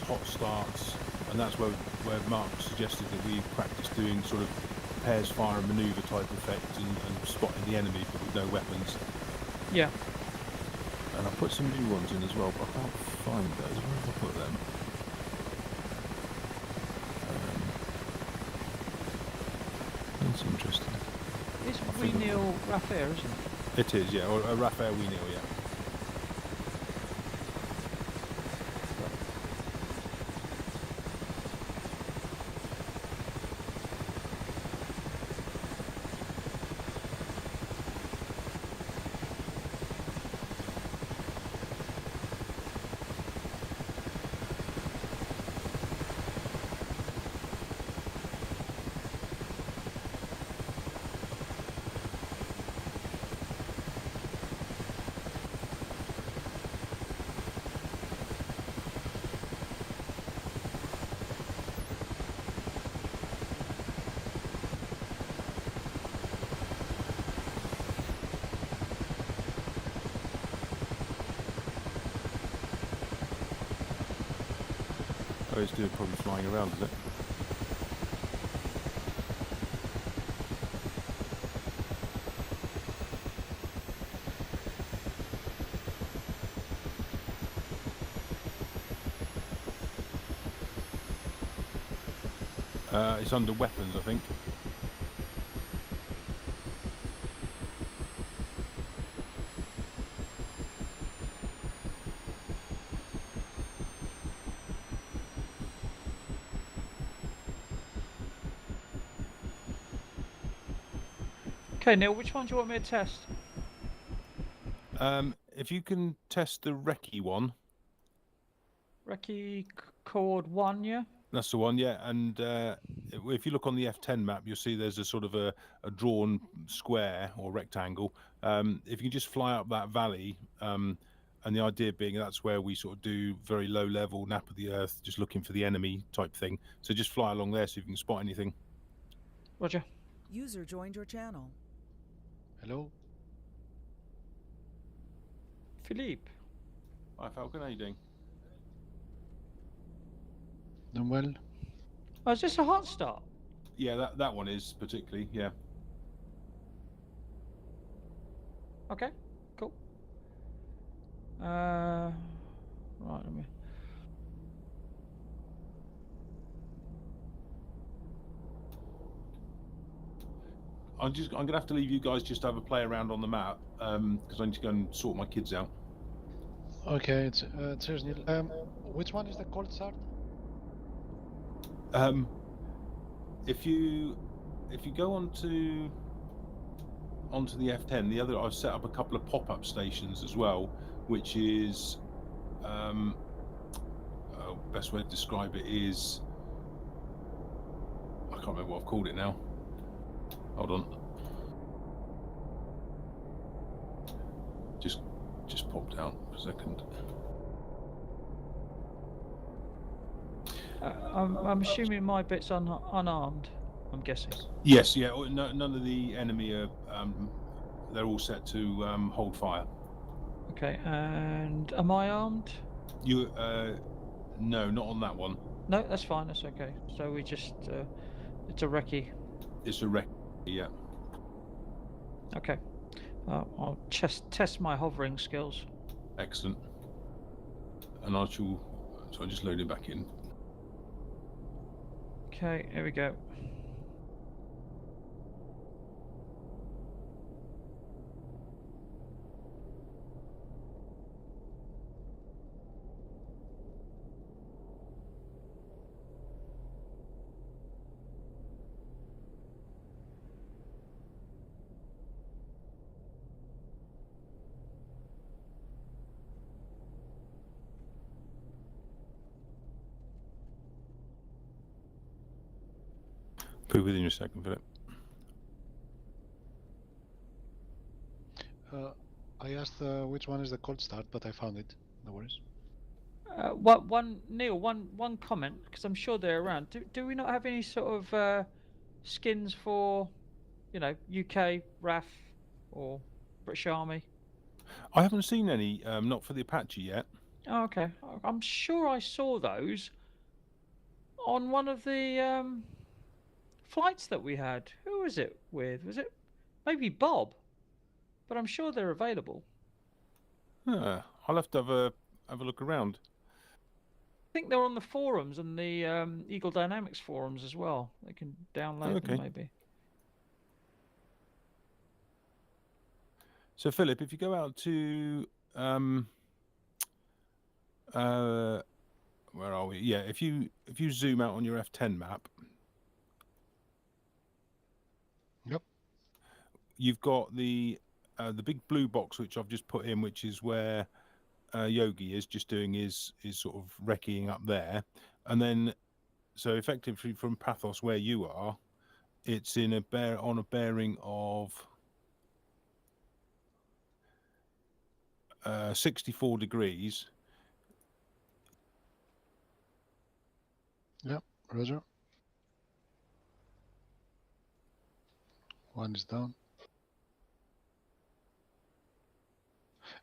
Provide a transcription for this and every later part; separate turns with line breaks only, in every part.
hot starts, and that's where Mark suggested that we practice doing sort of pairs fire and manoeuvre type effect and spotting the enemy but with no weapons.
Yeah.
And I put some new ones in as well, but I can't find those. Where have I put them? That's interesting.
It's Renil Rafair, isn't it?
It is, yeah, or a rafair Renil, yeah. Oh, it's doing probably flying around, is it? It's under weapons, I think.
Okay, Neil, which one do you want me to test?
If you can test the recce one.
Recce Chord 1, yeah?
That's the one, yeah. And if you look on the F10 map, you'll see there's a sort of a drawn square or rectangle. If you can just fly up that valley, and the idea being that's where we sort of do very low level nap of the earth, just looking for the enemy type thing. So just fly along there so if you can spot anything.
Roger.
User joined your channel.
Hello?
Philippe.
Hi, Falcon, how you doing?
Doing well?
Oh, is this a hot start?
Yeah, that one is particularly, yeah.
Okay, cool. Right, let me...
I'm gonna have to leave you guys just to have a play around on the map, because I need to go and sort my kids out.
Okay, it's cheers, Neil. Which one is the cold start?
If you go onto the F10, the other, I've set up a couple of pop-up stations as well, which is best way to describe it is, I can't remember what I've called it now. Hold on. Just popped out for a second.
I'm assuming my bit's unarmed, I'm guessing.
Yes, yeah. None of the enemy are. They're all set to hold fire.
Okay, and am I armed?
You, no, not on that one.
No, that's fine. That's okay. So we just, it's a recce.
It's a wreck. Yeah.
Okay. I'll just test my hovering skills.
Excellent. And I shall. So I'm just loading back in.
Okay, here we go.
Be within a second, Philip.
I asked which one is the cold start, but I found it. No worries.
Neil, one comment, because I'm sure they're around. Do we not have any sort of skins for, you know, UK RAF or British Army?
I haven't seen any, not for the Apache yet.
Oh, okay. I'm sure I saw those on one of the flights that we had. Who was it with? Was it maybe Bob? But I'm sure they're available.
I'll have to have a look around.
I think they're on the forums and the Eagle Dynamics forums as well. They can download them maybe.
So Philip, if you go out to where are we? Yeah, if you zoom out on your F10 map.
Yep.
You've got the big blue box which I've just put in, which is where Yogi is just doing his sort of recceing up there, and then so effectively from Pathos where you are, it's in a bearing of 64 degrees.
Yep. Roger. One is down.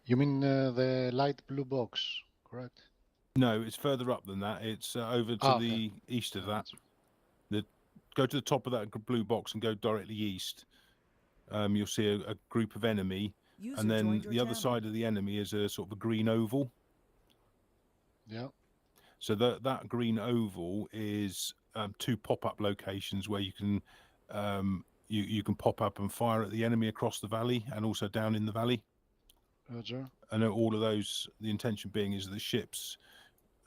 You mean the light blue box, correct?
No, it's further up than that. It's over to the east of that. Go to the top of that blue box and go directly east. You'll see a group of enemy, and then the other side of the enemy is a sort of a green oval.
Yeah.
So that green oval is 2 pop-up locations where you can you can pop up and fire at the enemy across the valley and also down in the valley.
Roger.
And all of those, the intention being is the ships,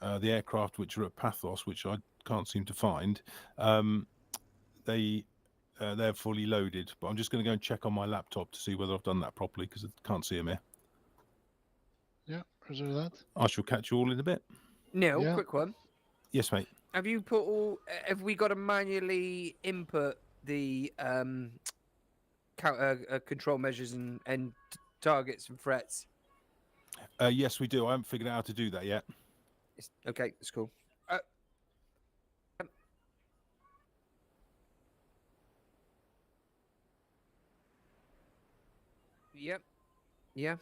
the aircraft which are at Pathos, which I can't seem to find, they're fully loaded. But I'm just going to go and check on my laptop to see whether I've done that properly because I can't see them here.
Yeah, roger that.
I shall catch you all in a bit.
Neil, quick one.
Yes, mate.
Have you put all? Have we got to manually input the control measures and targets and threats?
Yes, we do. I haven't figured out how to do that yet.
Okay, that's cool. Yep. Yeah.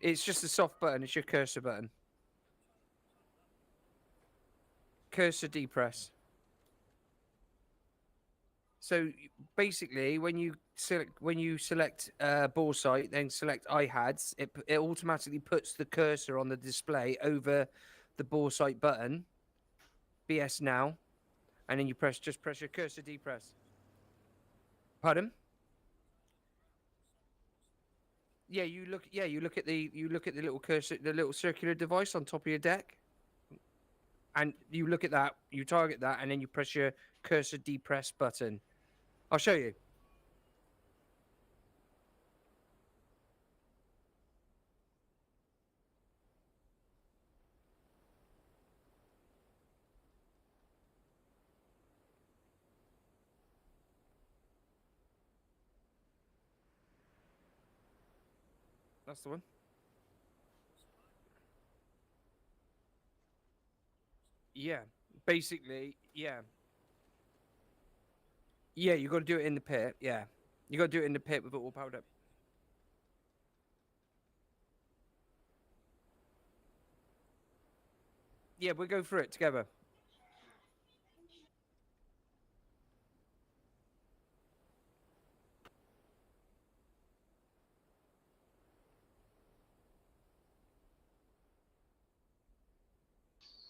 It's just a soft button. It's your cursor button. Cursor depress. So basically, when you select bore sight, then select IHADS, it automatically puts the cursor on the display over the bore sight button. BS now, and then you just press your cursor depress. Pardon? Yeah, you look at the little cursor, the little circular device on top of your deck, and you look at that, you target that, and then you press your cursor depress button. I'll show you. That's the one. Yeah, basically, yeah. Yeah, you got to do it in the pit. Yeah, you got to do it in the pit with it all powered up. Yeah, we'll go through it together.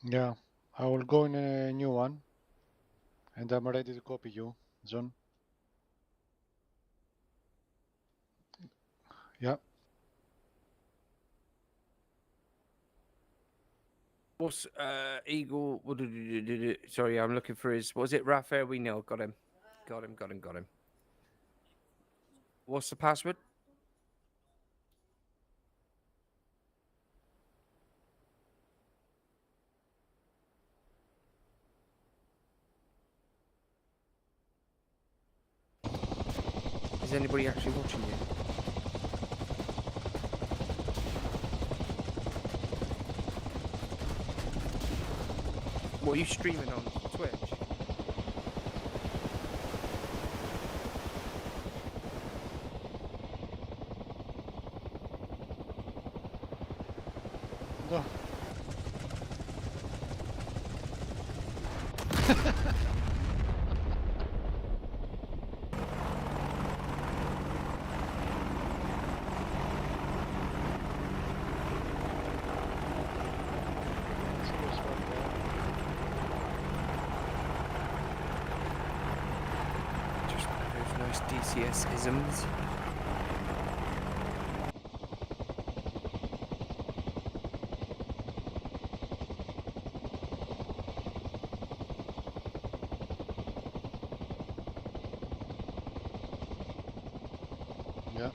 Yeah, I will go in a new one, and I'm ready to copy you, John. Yeah.
What's Eagle? Sorry, I'm looking for his. Was it rafair? We know. Got him. Got him. What's the password? Is anybody actually watching you? What are you streaming on Twitch?
No.
Just one of those nice DCS isms.
Yeah.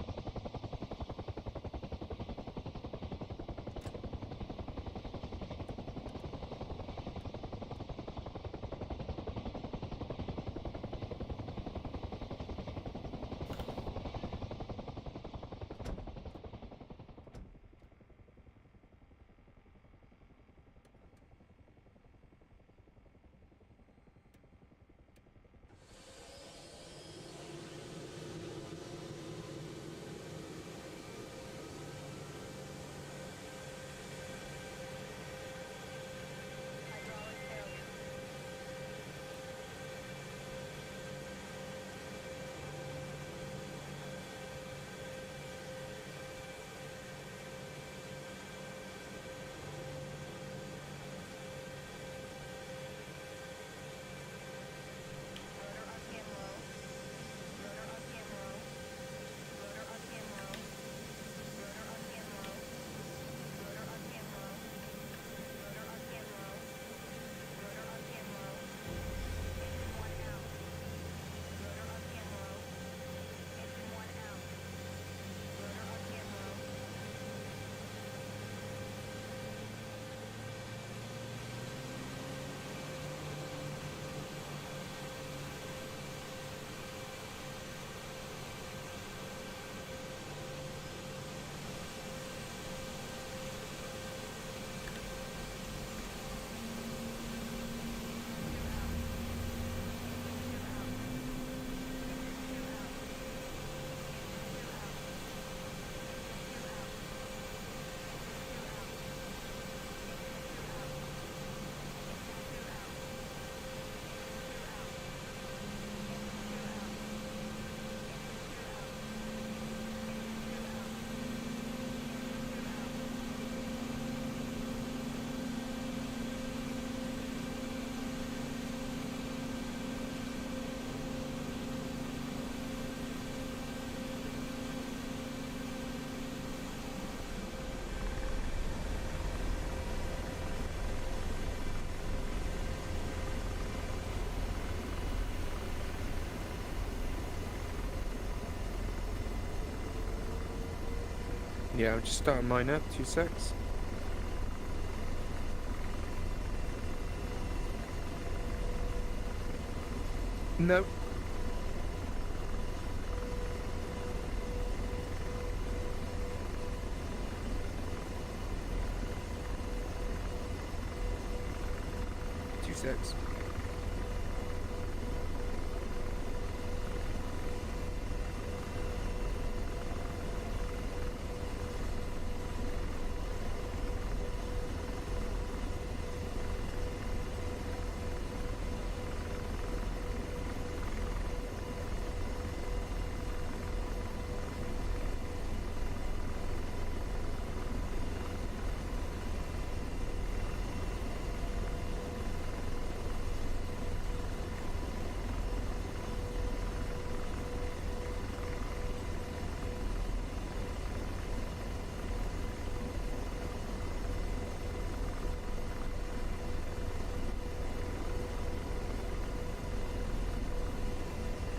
Yeah, I'm just starting mine up. 2 secs. No. Two secs.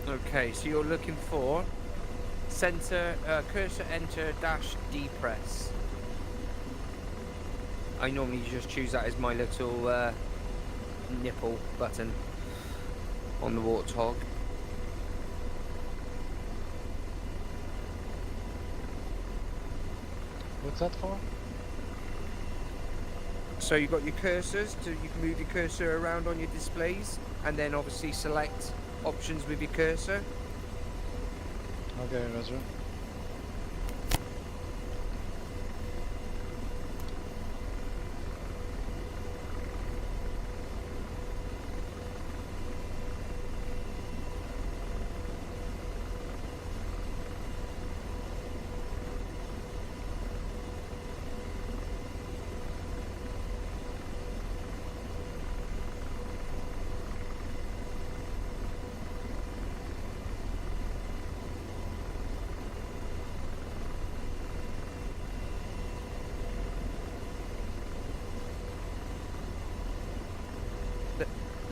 Okay, so you're looking for center, cursor enter dash D press. I normally just choose that as my little nipple button on the Warthog.
What's that for?
So you've got your cursors, you can move your cursor around on your displays, and then obviously select options with your cursor.
Okay, Roger.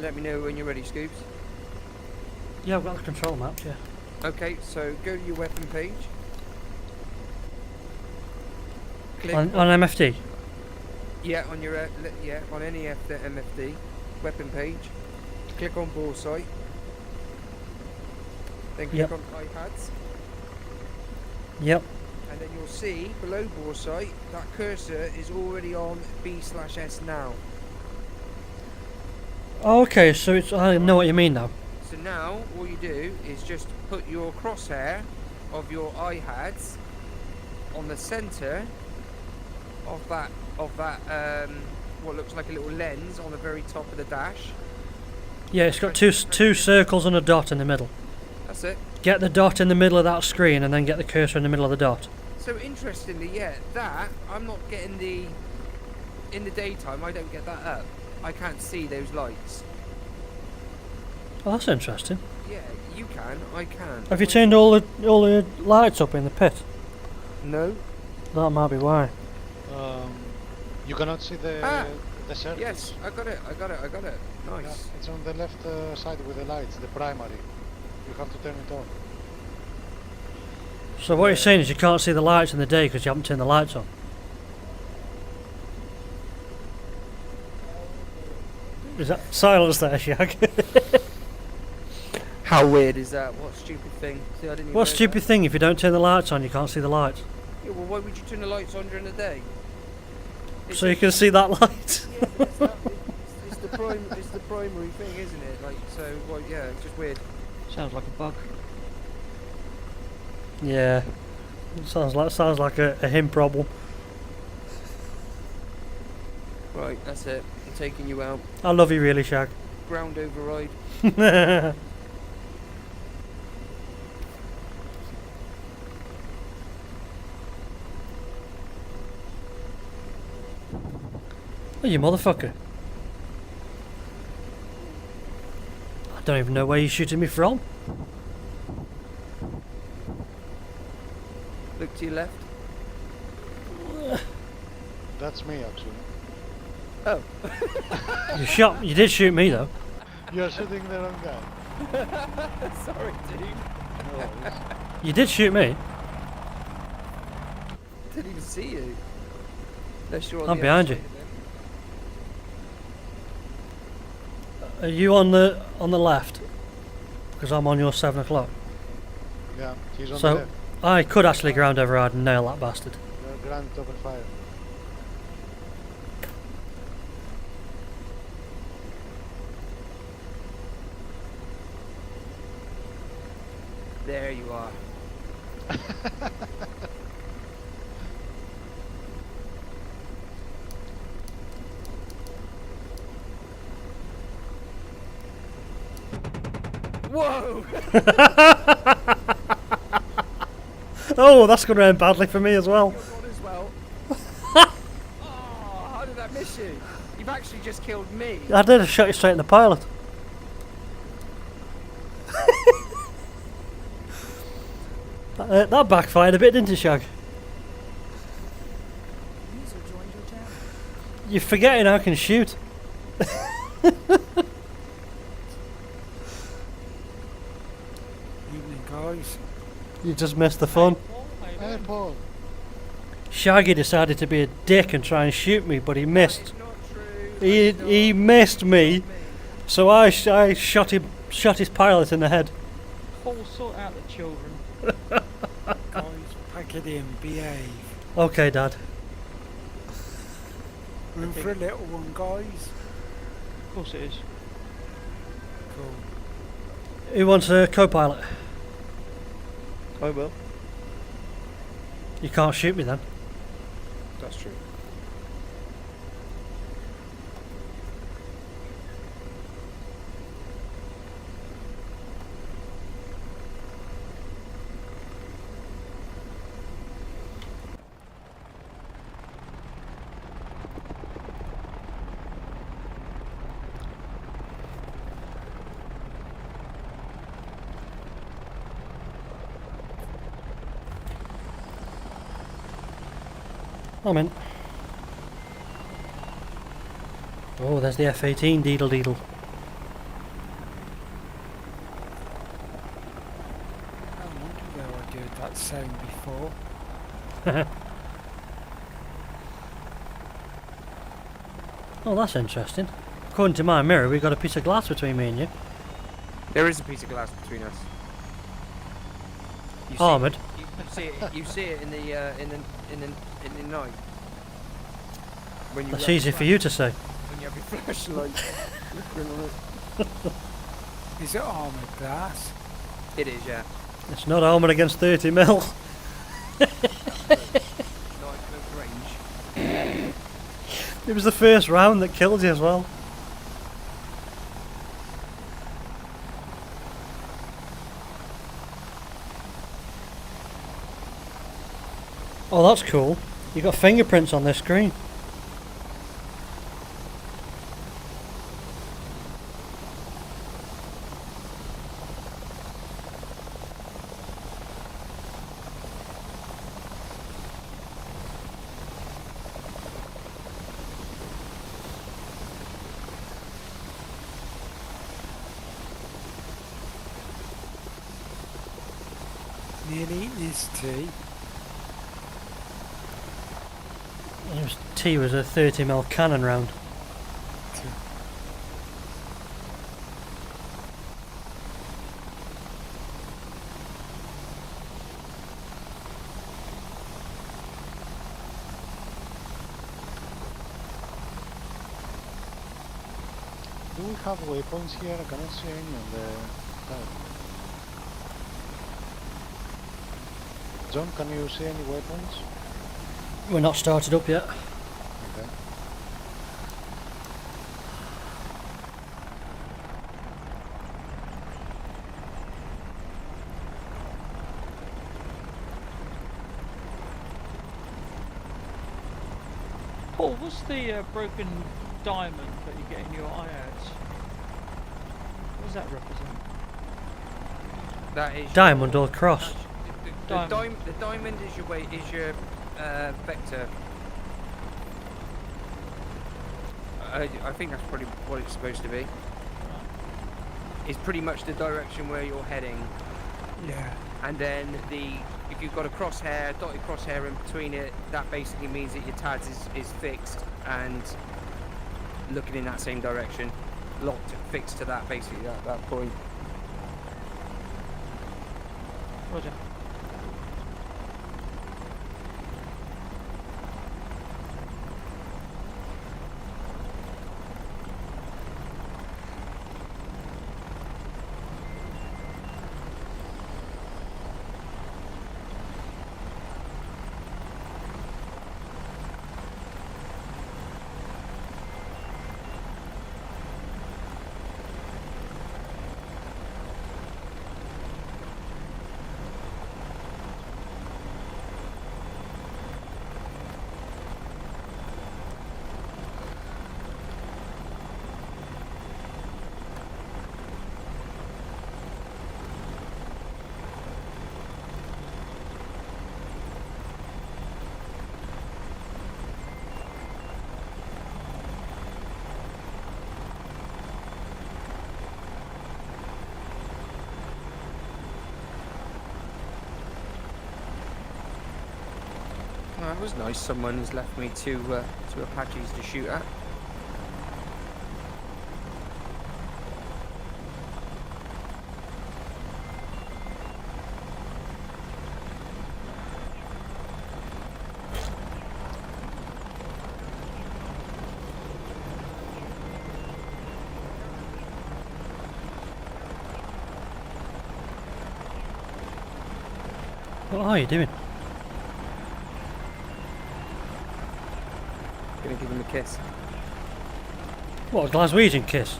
Let me know when you're ready, Scoops.
Yeah, I've got the control maps, yeah.
Okay, so go to your weapon page. Click
On MFD?
yeah, on your on any MFD weapon page. Click on bore sight. Then click
Yep.
on iPads,
Yep.
and then you'll see below bore sight that cursor is already on B/S now.
Oh, okay, so it's, I know what you mean now.
So now all you do is just put your crosshair of your iPads on the center of that what looks like a little lens on the very top of the dash.
Yeah, it's got two circles and a dot in the middle.
That's it.
Get the dot in the middle of that screen and then get the cursor in the middle of the dot.
So interestingly, yeah, that I'm not getting in the daytime. I don't get that up. I can't see those lights.
Oh, that's interesting.
Yeah, you can. I can.
Have you turned all the lights up in the pit?
No.
That might be why.
You cannot see the circles.
Yes, I got it.
Yeah,
Nice.
it's on the left side with the lights, the primary. You have to turn it on.
So what you're saying is you can't see the lights in the day because you haven't turned the lights on? Is that silence there, Shag?
How weird is that? What stupid thing? See, I didn't even
What
know
stupid
that.
thing? If you don't turn the lights on, you can't see the lights.
Yeah, well, why would you turn the lights on during the day?
So you can see that light.
Yeah, but it's the primary thing, isn't it? Like, so, well, yeah, it's just weird.
Sounds like a bug.
Yeah. Sounds like a him problem.
Right, that's it. I'm taking you out.
I love you really, Shag.
Ground override.
Oh, you motherfucker. I don't even know where you're shooting me from.
Look to your left.
That's me actually.
Oh.
You did shoot me though.
You're shooting the wrong guy.
Sorry, dude.
No worries.
You did shoot me.
Didn't even see you. Unless you're on
I'm
the
behind
other
you.
side of it.
Are you on the left? Because I'm on your 7 o'clock.
Yeah, he's on
So-
the left.
I could actually ground override and nail that bastard.
You're ground open fire.
There you are. Whoa!
Oh, that's going to end badly for me as well.
You're gone as well. Oh, how did that miss you? You've actually just killed me.
I did. I shot you straight in the pilot. That backfired a bit, didn't it, Shag?
User joined your channel.
You're forgetting I can shoot.
Evening, guys.
You just missed the fun.
Hey Paul.
Shaggy decided to be a dick and try and shoot me, but he missed.
It's not true.
He missed me, so I shot his pilot in the head.
Paul, sort out the children.
Guys, pack it in, behave.
Okay, Dad.
Room for a little one, guys.
Of course it is.
Cool.
Who wants a co-pilot?
I will.
You can't shoot me then.
That's true.
I'm in. Oh, there's the F-18 deedle deedle.
sound before.
Oh, that's interesting. According to my mirror, we've got a piece of glass between me and you.
There is a piece of glass between us. You
Armoured.
You see it. You see it in the night. When you
That's
have your
easy for you to say.
When you have your flashlight. flickering on it.
Is it armoured glass?
It is, yeah.
It's not armoured against 30 mil.
Not at close range.
It was the first round that killed you as well. Oh, that's cool. You got fingerprints on this screen.
Nearly eating his tea.
T was a 30 mil cannon round.
Do we have weapons here? I cannot see any on the tab. John, can you see any weapons?
We're not started up yet.
Okay.
Paul, what's the broken diamond that you get in your eye ads? What does that represent?
That is
Diamond or cross.
the diamond is your weight, is your vector. I think that's probably what it's supposed to be. It's pretty much the direction where you're heading,
Yeah.
and then if you've got a crosshair, dotted crosshair in between it, that basically means that your TADS is fixed and looking in that same direction, locked, fixed to that basically that point.
Roger.
Oh, that was nice. Someone has left me two Apaches to shoot at.
What are you doing?
Gonna give him a kiss.
What, a Glaswegian kiss?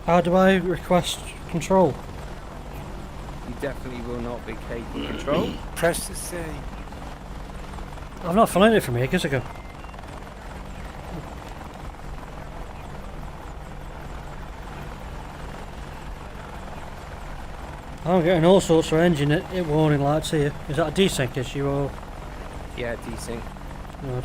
How do I request control?
You definitely will not be capable control.
Press the C.
I've not found it from here, ages ago. I'm getting all sorts of engine it warning lights here. Is that a desync issue or?
Yeah, desync.
Right.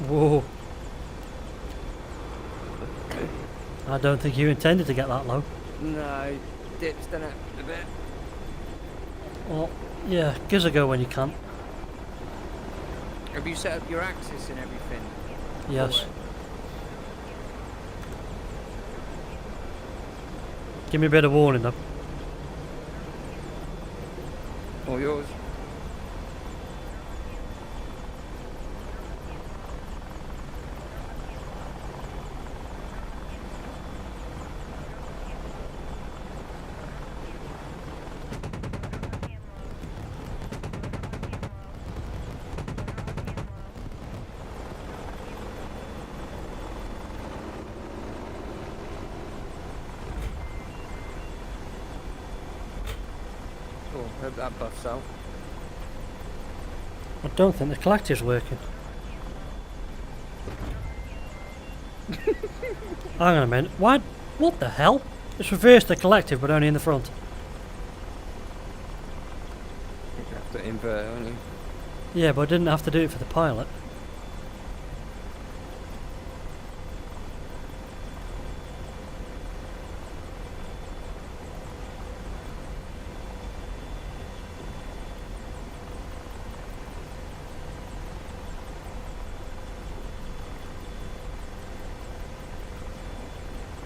Whoa. I don't think you intended to get that low.
No, dips, done it a bit.
Well, yeah, gives a go when you can.
Have you set up your axis and everything?
Yes. Give me a bit of warning though.
All yours. Cool, hope that buffs out.
I don't think the collective's working. Hang on a minute. Why? What the hell? It's reversed the collective, but only in the front.
You have to invert, don't you?
Yeah, but I didn't have to do it for the pilot.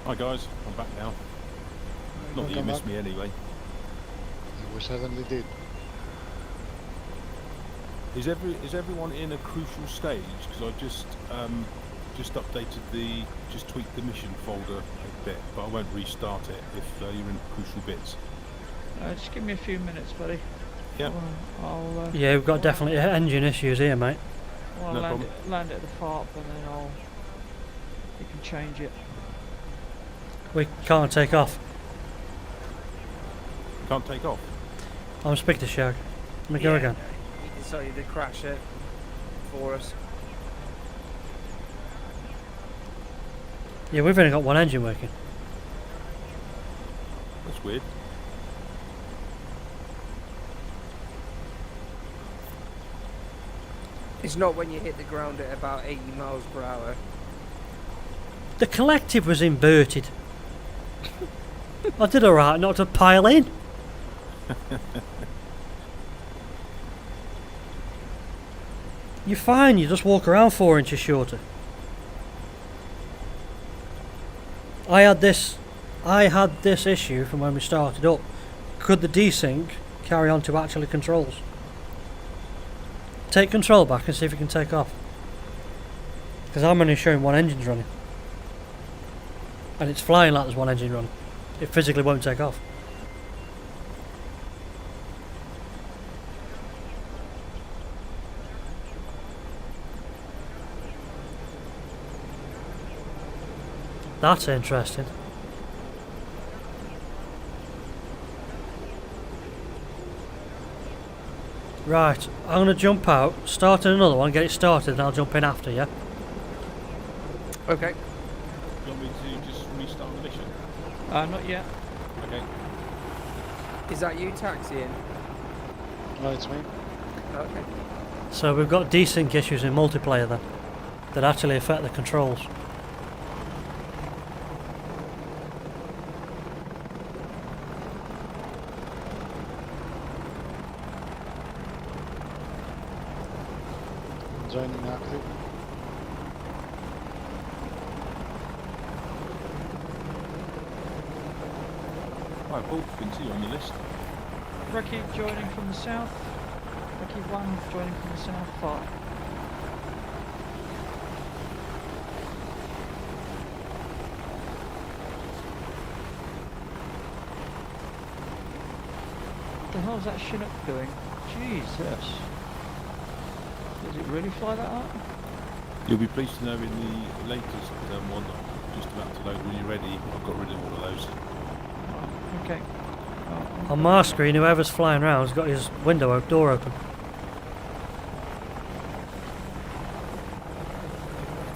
Hi guys, I'm back now. Not that you
Come
missed
back.
me anyway.
We certainly did.
Is everyone in a crucial stage? Because I just updated just tweaked the mission folder a bit, but I won't restart it if you're in crucial bits.
Just give me a few minutes, buddy.
Yeah.
I'll
Yeah, we've got definitely engine issues here, mate.
well,
No
land,
problem.
land it at the FARP and then you can change it.
We can't take off.
Can't take off.
I'm speaking to Shag. Let me go again.
He decided to crash it for us.
Yeah, we've only got one engine working.
That's weird.
It's not when you hit the ground at about 80 miles per hour.
The collective was inverted. I did alright not to pile in. You're fine, you just walk around 4 inches shorter. I had this issue from when we started up. Could the desync carry on to actually controls? Take control back and see if you can take off. Because I'm only showing one engine's running. And it's flying like there's one engine running. It physically won't take off. That's interesting. Right, I'm going to jump out, start another one, get it started, and I'll jump in after, yeah?
Okay.
You want me to just restart the mission?
Not yet.
Okay.
Is that you taxiing?
No, it's me.
Okay.
So we've got desync issues in multiplayer then, that actually affect the controls.
Joining active.
Hi Paul, can see you on the list.
Ricky joining from the south. Ricky 1 joining from the south. 5. What the hell's that Chinook doing? Jesus. Does it really fly that high?
You'll be pleased to know in the latest one, just about to load when you're ready, I've got rid of all of those.
Okay.
On my screen, whoever's flying around has got his door open.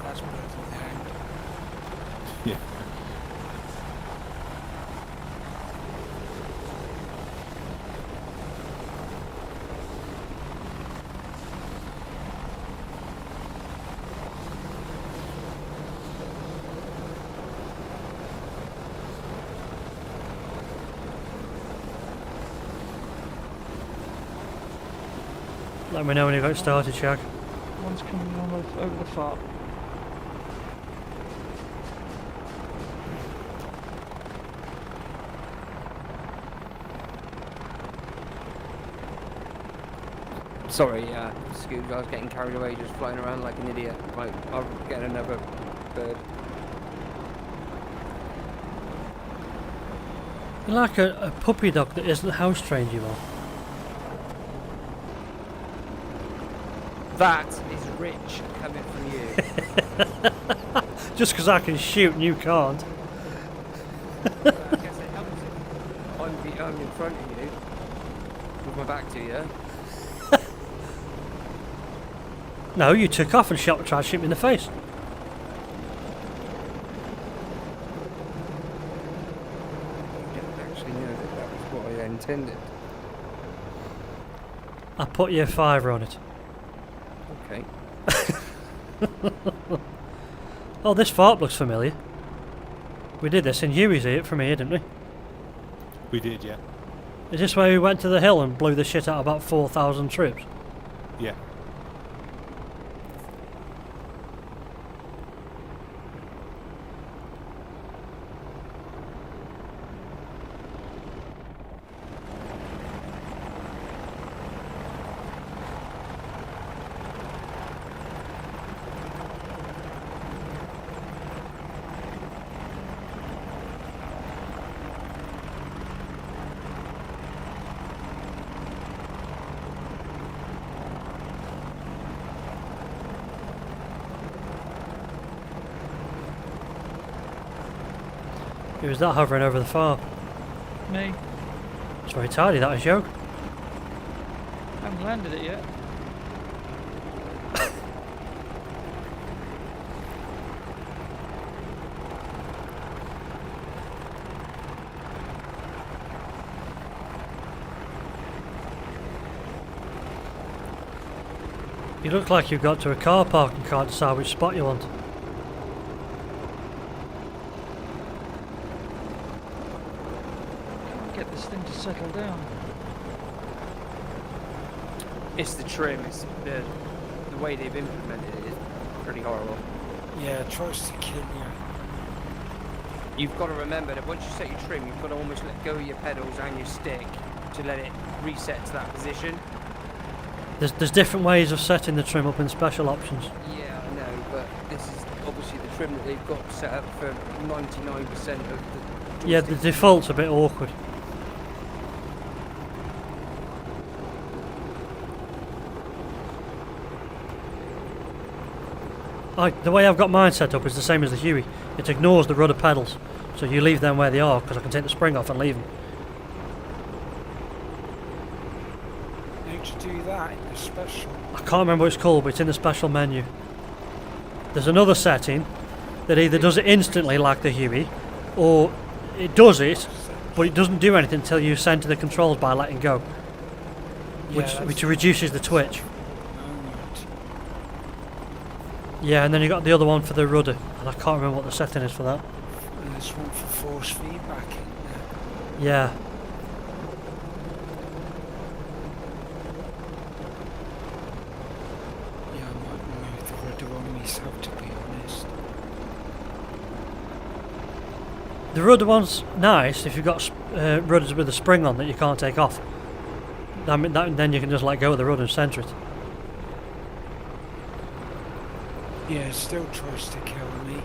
That's bloody hang.
Yeah.
Let me know when you got it started, Shag.
One's coming on over the far.
Sorry, Scoob, I was getting carried away just flying around like an idiot. Right, I'll get another bird.
You're like a puppy dog that isn't house trained, you are.
That is rich coming from you.
Just because I can shoot and you can't.
I guess it helps if I'm in front of you with my back to you.
No, you took off and tried to shoot me in the face.
I didn't actually know that was what I intended.
I put you a $5 on it.
Okay.
Oh, this fart looks familiar. We did this in Huey's here from here, didn't we?
We did, yeah.
Is this where we went to the hill and blew the shit out of about 4,000 troops?
Yeah.
Who was that hovering over the farm?
Me.
It's very tidy, that is, Joe.
Haven't landed it yet.
You look like you've got to a car park and can't decide which spot you want.
Can't get this thing to settle down.
It's the trim. It's the way they've implemented it is pretty horrible.
Yeah, it tries to kill you.
You've got to remember that once you set your trim, you've got to almost let go of your pedals and your stick to let it reset to that position.
There's different ways of setting the trim up in special options.
Yeah, I know, but this is obviously the trim that they've got set up for 99% of the
Yeah, the
joysticks.
default's a bit awkward. The way I've got mine set up is the same as the Huey. It ignores the rudder pedals, so you leave them where they are because I can take the spring off and leave them.
How'd you do that in the special?
I can't remember what it's called, but it's in the special menu. There's another setting that either does it instantly like the Huey, or it does it, but it doesn't do anything until you center the controls by letting go, which reduces the twitch. Yeah, and then you got the other one for the rudder, and I can't remember what the setting is for that.
And there's one for force feedback in there.
Yeah.
Yeah, I might remove the rudder on myself, to be honest.
The rudder one's nice if you've got rudders with a spring on that you can't take off. Then you can just let go of the rudder and center it.
Yeah, it still tries to kill me.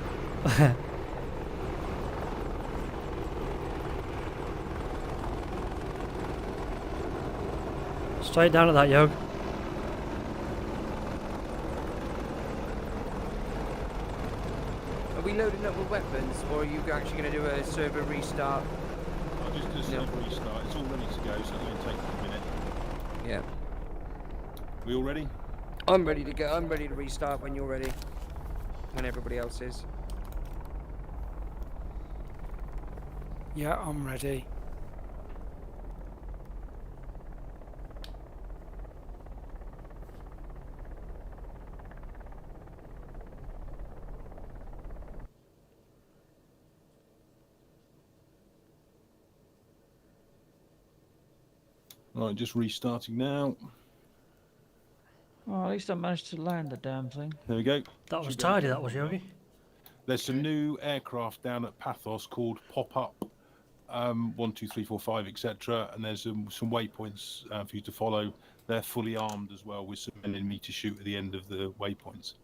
Straight down at that, Yog.
we loading up with weapons, or are you actually going to do a server restart?
I'll just do a server restart. It's all ready to go, so it'll only take a minute.
Yeah.
We all ready?
I'm ready to go. I'm ready to restart when you're ready. When everybody else is.
Yeah, I'm ready.
Right, just restarting now.
Oh, at least I managed to land the damn thing.
There we go.
That was
Should be
tidy,
okay.
that was, Yogi.
There's some new aircraft down at Pathos called Pop-Up, 1, 2, 3, 4, 5, etc. And there's some waypoints for you to follow. They're fully armed as well with some enemy to shoot at the end of the waypoints.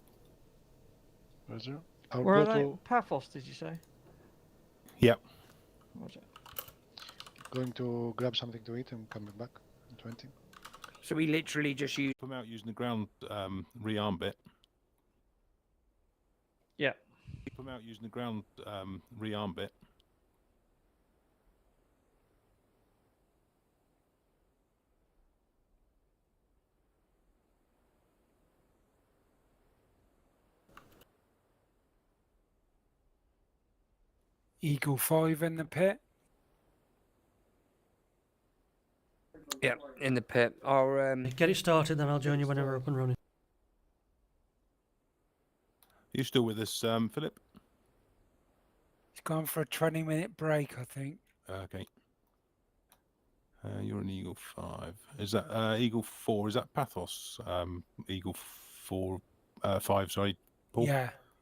Roger. I'll
Where
go
are they?
to
Paphos, did you say?
Yep.
Roger.
going to grab something to eat and coming back in 20.
So we literally just use.
Come out using the ground rearm bit.
Yeah.
Come out using the ground rearm bit.
Eagle 5 in the pit.
Yeah, in the pit. Our
Get it started, then I'll join you whenever we're up and running.
You still with us, Philip?
It's gone for a 20-minute break, I think.
Okay. You're an Eagle 5. Is that Eagle 4? Is that Pathos? Eagle 4, 5. Sorry, Paul.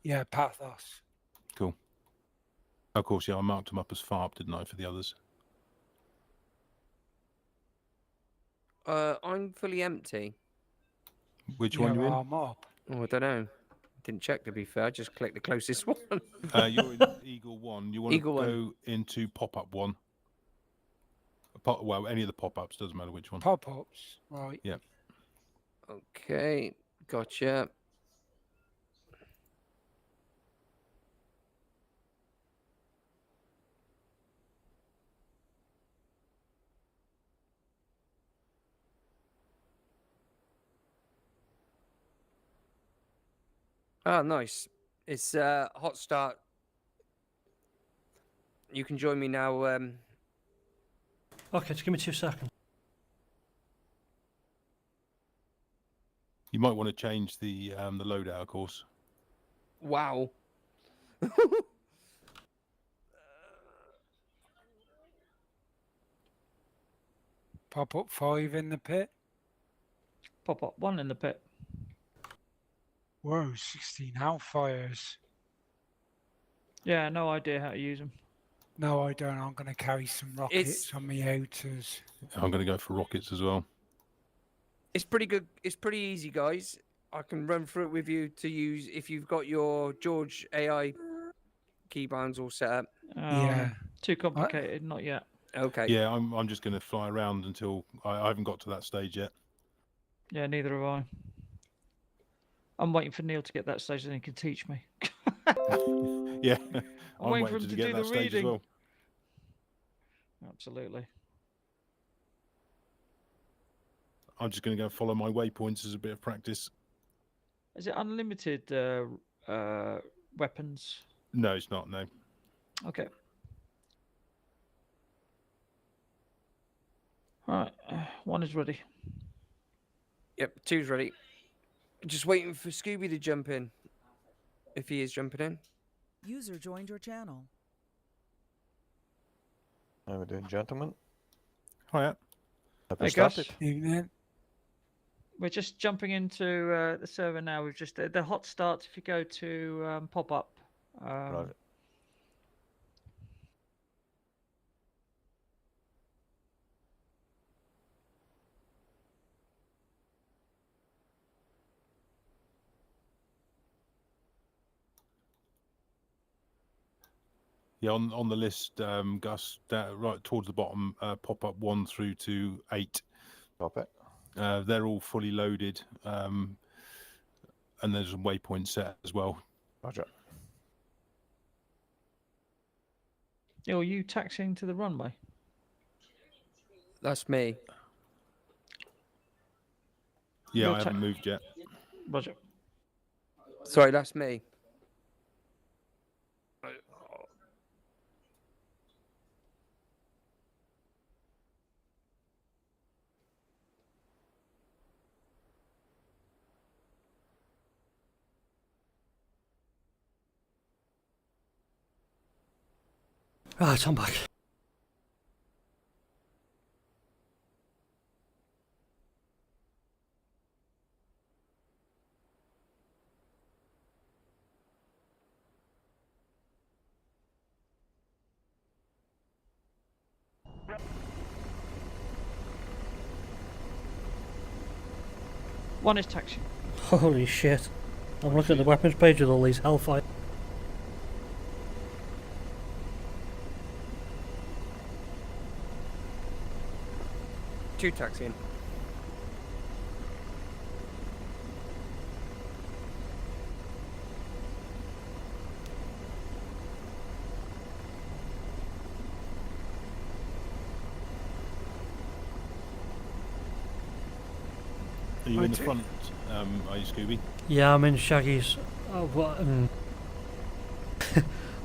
Yeah, Pathos.
Cool. Of course, yeah. I marked them up as FARP, didn't I, for the others?
I'm fully empty.
Which one you in?
I'm up.
Oh, I don't know. Didn't check, to be fair. I just clicked the closest one.
You're in Eagle 1. You want
Eagle
to
1.
go into Pop-Up 1. Well, any of the pop-ups, doesn't matter which one.
Pop-ups, right.
Yeah.
Okay, gotcha. Ah, nice. It's hot start. You can join me now.
Okay, just give me 2 seconds.
You might want to change the loadout, of course.
Wow.
Pop-up 5 in the pit.
Pop up 1 in the pit.
Whoa, 16 Hellfires.
Yeah, no idea how to use them.
No, I don't. I'm going to carry some rockets
It's-
on my outers.
I'm going to go for rockets as well.
It's pretty good. It's pretty easy, guys. I can run through it with you to use if you've got your George AI keybinds all set up.
Yeah.
Too complicated, not yet.
Okay.
Yeah, I'm just going to fly around until I haven't got to that stage yet.
Yeah, neither have I. I'm waiting for Neil to get that stage, then he can teach me.
Yeah,
I'm waiting for him
to
to
get
do
that
the
stage as
reading.
well.
Absolutely.
I'm just going to go follow my waypoints as a bit of practice.
Is it unlimited weapons?
No, it's not. No.
Okay. All right, 1 is ready.
Yep. 2's ready. Just waiting for Scooby to jump in. If he is jumping in.
User joined your channel.
How we doing, gentlemen?
Hiya.
Have
Hey,
we
Gus.
started?
Evening.
We're just jumping into the server now. We've just the hot starts. If you go to pop up,
Right.
Yeah, on the list, Gus, right towards the bottom, pop up 1 through to 8.
Copy.
They're all fully loaded, and there's a waypoint set as well.
Roger.
Are you taxiing to the runway?
That's me.
Yeah,
Your
I haven't moved yet.
Roger.
Sorry, that's me.
Right, I'm back.
One is taxiing.
Holy shit. I'm looking at the weapons page with all these hellfire.
Two taxiing.
Are you in the
do.
front? Are you, Scooby?
Yeah, I'm in Shaggy's. I'm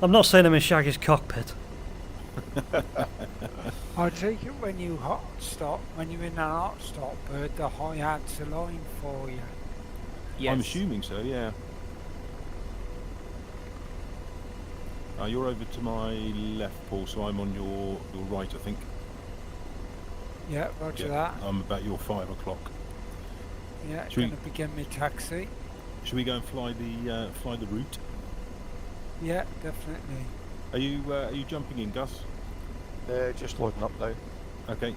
not saying I'm in Shaggy's cockpit.
I take it when you hot stop, when you're in an hot stop, the hi-hat's aligned for you.
Yes.
I'm assuming so. Yeah. You're over to my left, Paul. So I'm on your right, I think.
Yeah, roger
Yeah,
that.
I'm about your 5 o'clock.
Yeah,
Should we-
gonna begin my taxi.
Should we go and fly the route?
Yeah, definitely.
Are you jumping in, Gus?
Just loading up now.
Okay.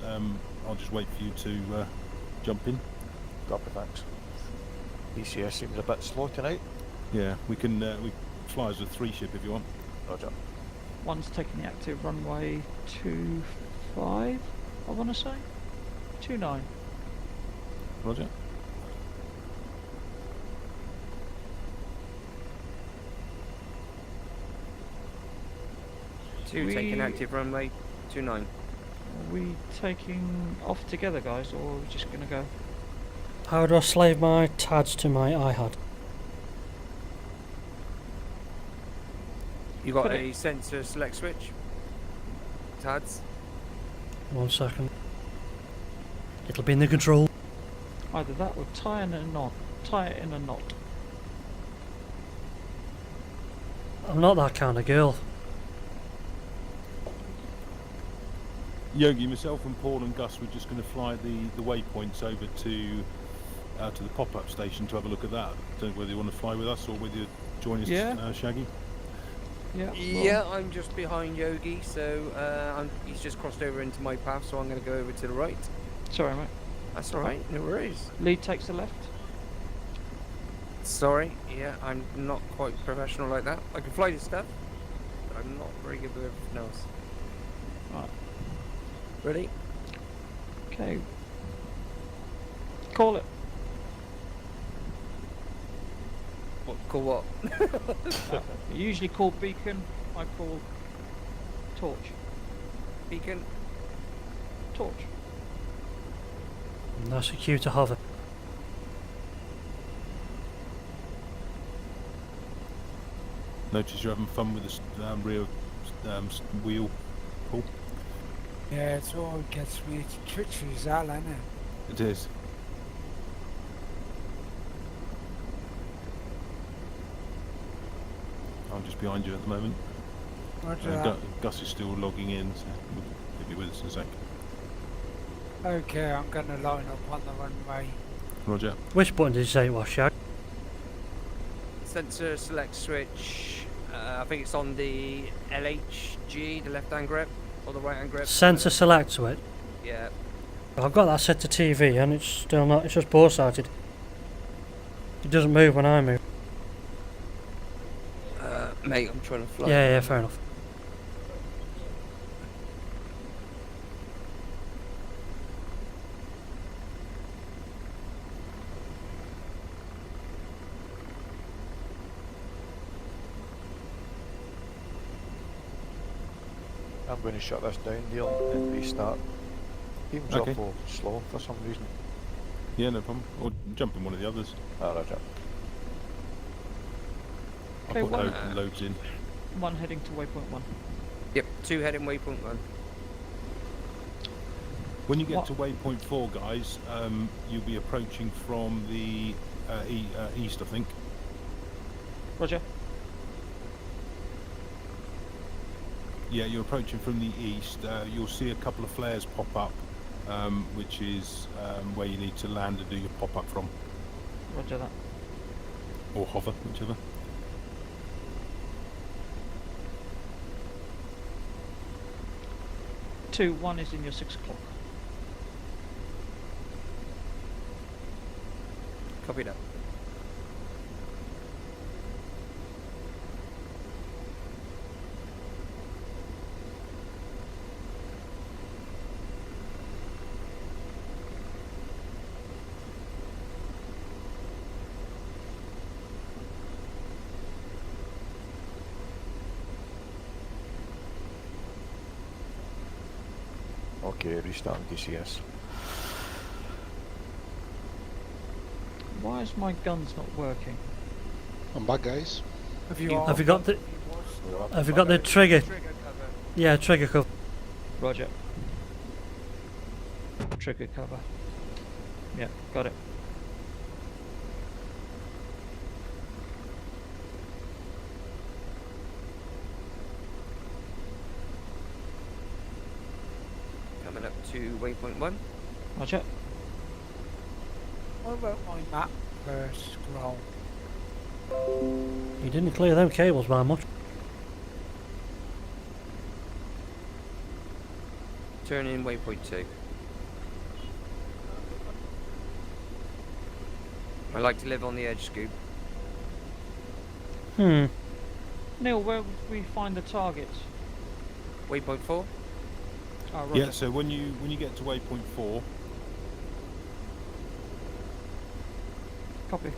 I'll just wait for you to jump in.
Copy, thanks. ECS seems a bit slow tonight.
Yeah, we can fly as a 3 ship if you want.
Roger.
One's taking the active runway 25, I want to say. 29.
Roger.
Two taking
We-
active runway 29.
Are we taking off together, guys, or are we just going to go?
How do I slave my TADs to my iHUD?
You got
Put
a sensor select switch. TADs.
1 second. It'll be in the control.
Either that or tie in a knot. Tie it in a knot.
I'm not that kind of girl.
Yogi, myself and Paul and Gus were just going to fly the waypoints over to the pop-up station to have a look at that. Don't know whether you want to fly with us or whether you join us,
Yeah.
Shaggy.
Yeah.
Yeah, I'm just behind Yogi, so he's just crossed over into my path, so I'm going to go over to the right.
Sorry, mate.
That's alright, no worries.
Lead takes the left.
Sorry, yeah, I'm not quite professional like that. I can fly this stuff, but I'm not very good with everything else.
Right.
Ready?
Okay. Call it.
What? Call what?
You usually call beacon. I call torch.
Beacon?
Torch.
And that's a cue to hover.
Notice you're having fun with the rear wheel, Paul.
Yeah, it's all gets me. It's twitchy as hell, isn't it?
It is. I'm just behind you at the moment.
Roger that.
Gus is still logging in, so he'll be with us in a sec.
Okay, I'm gonna line up on the runway.
Roger.
Which button did you say it was, Shag?
Sensor select switch. I think it's on the LHG, the left hand grip, or the right hand grip.
Sensor select to it.
Yeah.
I've got that set to TV and it's still not, it's just bore sighted. It doesn't move when I move.
Mate, I'm trying to fly.
Yeah, fair enough.
I'm going to shut this down, Neil, and restart. Teams
Okay.
awful slow for some reason.
Yeah, no problem. Or jump in one of the others.
Ah, Roger.
Okay,
I'll put
one-
loads in.
One heading to waypoint 1.
Yep, 2 heading waypoint 1.
When you get
What-
to waypoint 4, guys, you'll be approaching from the east, I think.
Roger.
Yeah, you're approaching from the east. You'll see a couple of flares pop up, which is where you need to land and do your pop-up from.
Roger that.
Or hover, whichever.
Two, 1 is in your 6 o'clock.
Copy that.
Okay, restarting DCS.
Why is my guns not working?
I'm back, guys.
Have you
Have you got the
We're up.
Have you got the trigger?
Trigger cover.
Yeah, trigger cover.
Roger. Trigger cover. Yeah, got it.
Coming up to waypoint 1.
Roger.
What about my map scroll?
You didn't clear them cables by much.
Turn in waypoint 2. I like to live on the edge, Scoop.
Hmm.
Neil, where would we find the targets?
Waypoint 4.
Oh, Roger.
Yeah, so when you get to waypoint 4,
Copy.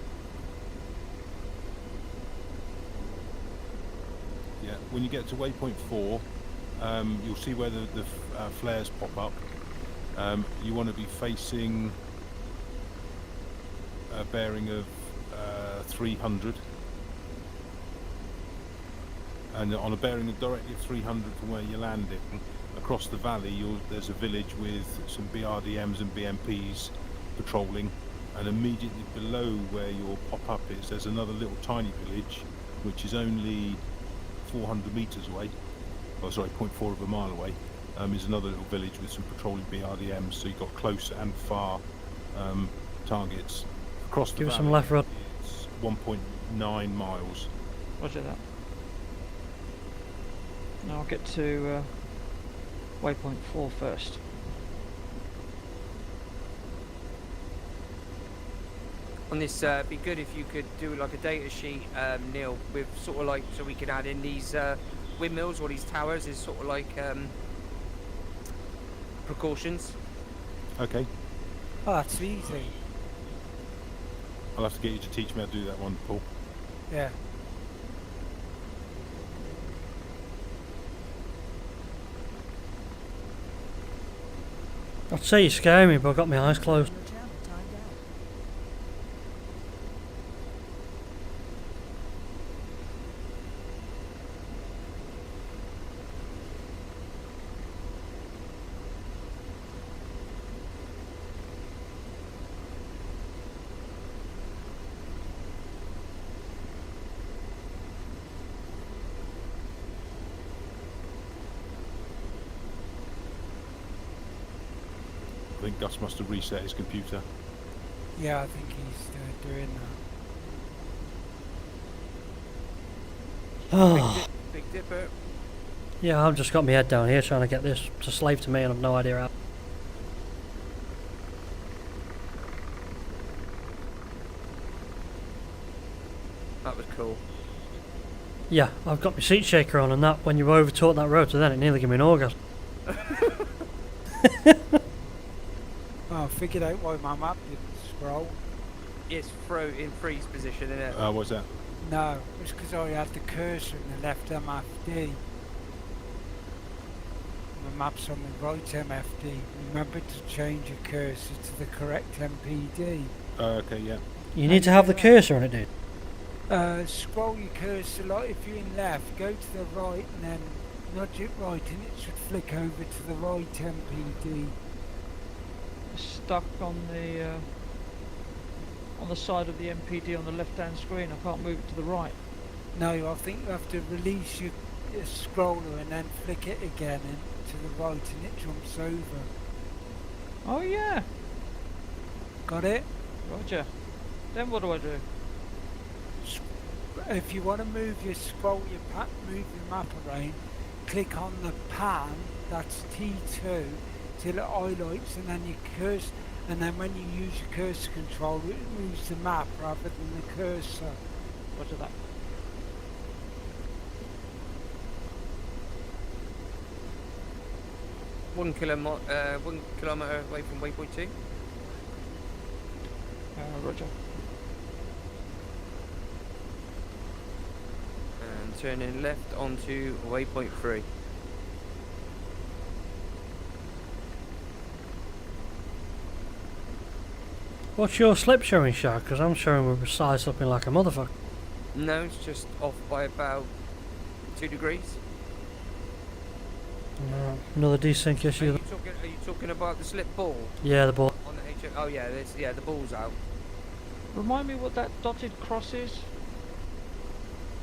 yeah, when you get to waypoint 4, you'll see where the flares pop up. You want to be facing a bearing of 300, and on a bearing of directly of 300 from where you're landing, across the valley there's a village with some BRDMs and BMPs patrolling, and immediately below where your pop-up is, there's another little tiny village which is only 400 meters away, oh sorry, 0.4 of a mile away, is another little village with some patrolling BRDMs, so you've got close and far targets. Across the
Give us
valley
some left rod.
it's 1.9 miles.
Roger that. Now I'll get to waypoint 4 first.
On this, be good if you could do like a data sheet, Neil, with sort of like, so we could add in these windmills or these towers as sort of like precautions.
Okay,
Oh, that's easy.
I'll have to get you to teach me how to do that one, Paul.
Yeah.
I'd say you scare me, but I've got my eyes closed.
Your channel timed out.
I think Gus must have reset his computer.
Yeah, I think he's doing that.
Oh,
Big Dipper.
yeah, I've just got my head down here trying to get this to slave to me, and I've no idea how.
That was cool.
Yeah, I've got my seat shaker on, and that when you overtook that road to then, it nearly gave me an orgasm.
Oh, I figured out why my map didn't scroll.
It's in freeze position, isn't it?
What's that?
No, it's because I had the cursor in the left MFD. maps on the right MFD, remember to change your cursor to the correct MPD.
Okay, yeah.
You need to have the cursor on it, dude.
Scroll your cursor, like if you're in left, go to the right and then nudge it right and it should flick over to the right MPD.
Stuck on the side of the MPD on the left-hand screen. I can't move it to the right.
No, I think you have to release your scroller and then flick it again and to the right and it jumps over.
Oh yeah.
Got it?
Roger. Then what do I do?
If you want to move your move your map around, click on the pan, that's T2, till it highlights, and then you cursor, and then when you use your cursor control, it moves the map rather than the cursor.
Roger that.
One kilometer away from waypoint 2.
Roger.
And turning left onto waypoint 3.
What's your slip showing, Shark? Because I'm showing we're precise slipping like a motherfucker.
No, it's just off by about 2 degrees.
No, another desync
Are
issue.
you talking about the slip ball
Yeah, the ball.
on the HO? Oh yeah, the ball's out.
Remind me what that dotted cross is?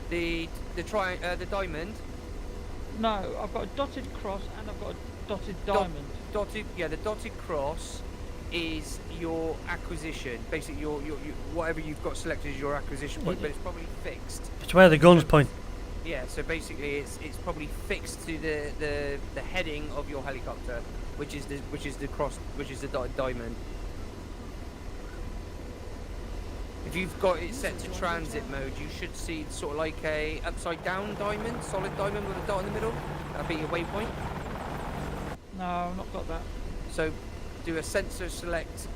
The diamond.
No, I've got a dotted cross and I've got a dotted diamond.
The dotted cross is your acquisition. Basically, your whatever you've got selected is your acquisition point, but it's probably fixed.
It's where the guns point.
Yeah, so basically, it's probably fixed to the heading of your helicopter, which is the cross, which is the dotted diamond. If you've got it set to transit mode, you should see sort of like a upside down diamond, solid diamond with a dot in the middle. That'd be your waypoint.
No, I've not got that.
So do a sensor select,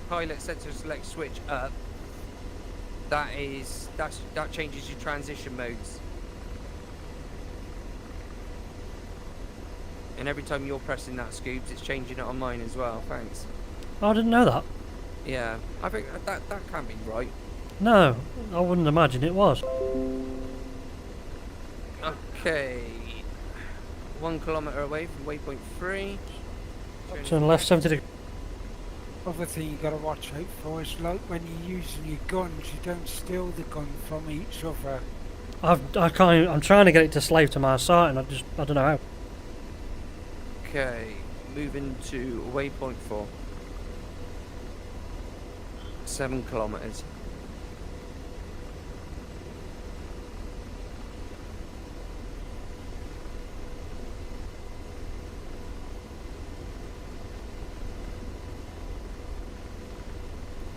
pilot sensor select switch up. That changes your transition modes. And every time you're pressing that, Scoobs, it's changing it on mine as well. Thanks.
Oh, I didn't know that.
Yeah, I think that can't be right.
No, I wouldn't imagine it was.
Okay. 1 kilometer away from waypoint 3.
Turn left 70 degrees.
Other thing you gotta watch out for is like when you're using your guns, you don't steal the gun from each other.
I can't. I'm trying to get it to slave to my sight, and I don't know how.
Okay, moving to waypoint 4. 7 kilometers.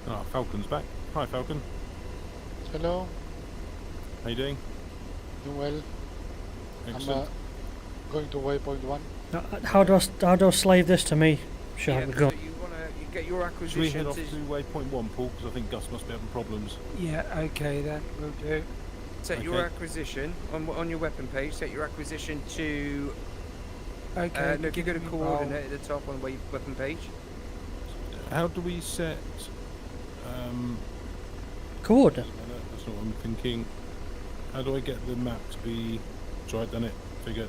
Ah, Falcon's back. Hi, Falcon.
Hello,
How you doing?
doing well.
Excellent.
I'm going to waypoint 1.
How do I slave this to me? Shark, the gun.
So you get your
Should we head
acquisition
off to waypoint 1, Paul? Because I think Gus must be having problems.
Yeah, okay then, we'll do.
set your
Okay.
acquisition on your weapon page. Set your acquisition to.
Okay,
No, if you go to
give me
coordinate at the top on the weapon page.
How do we set...
Coordinate.
That's not what I'm thinking. How do I get the map to be... Sorry, I've done it. Figure.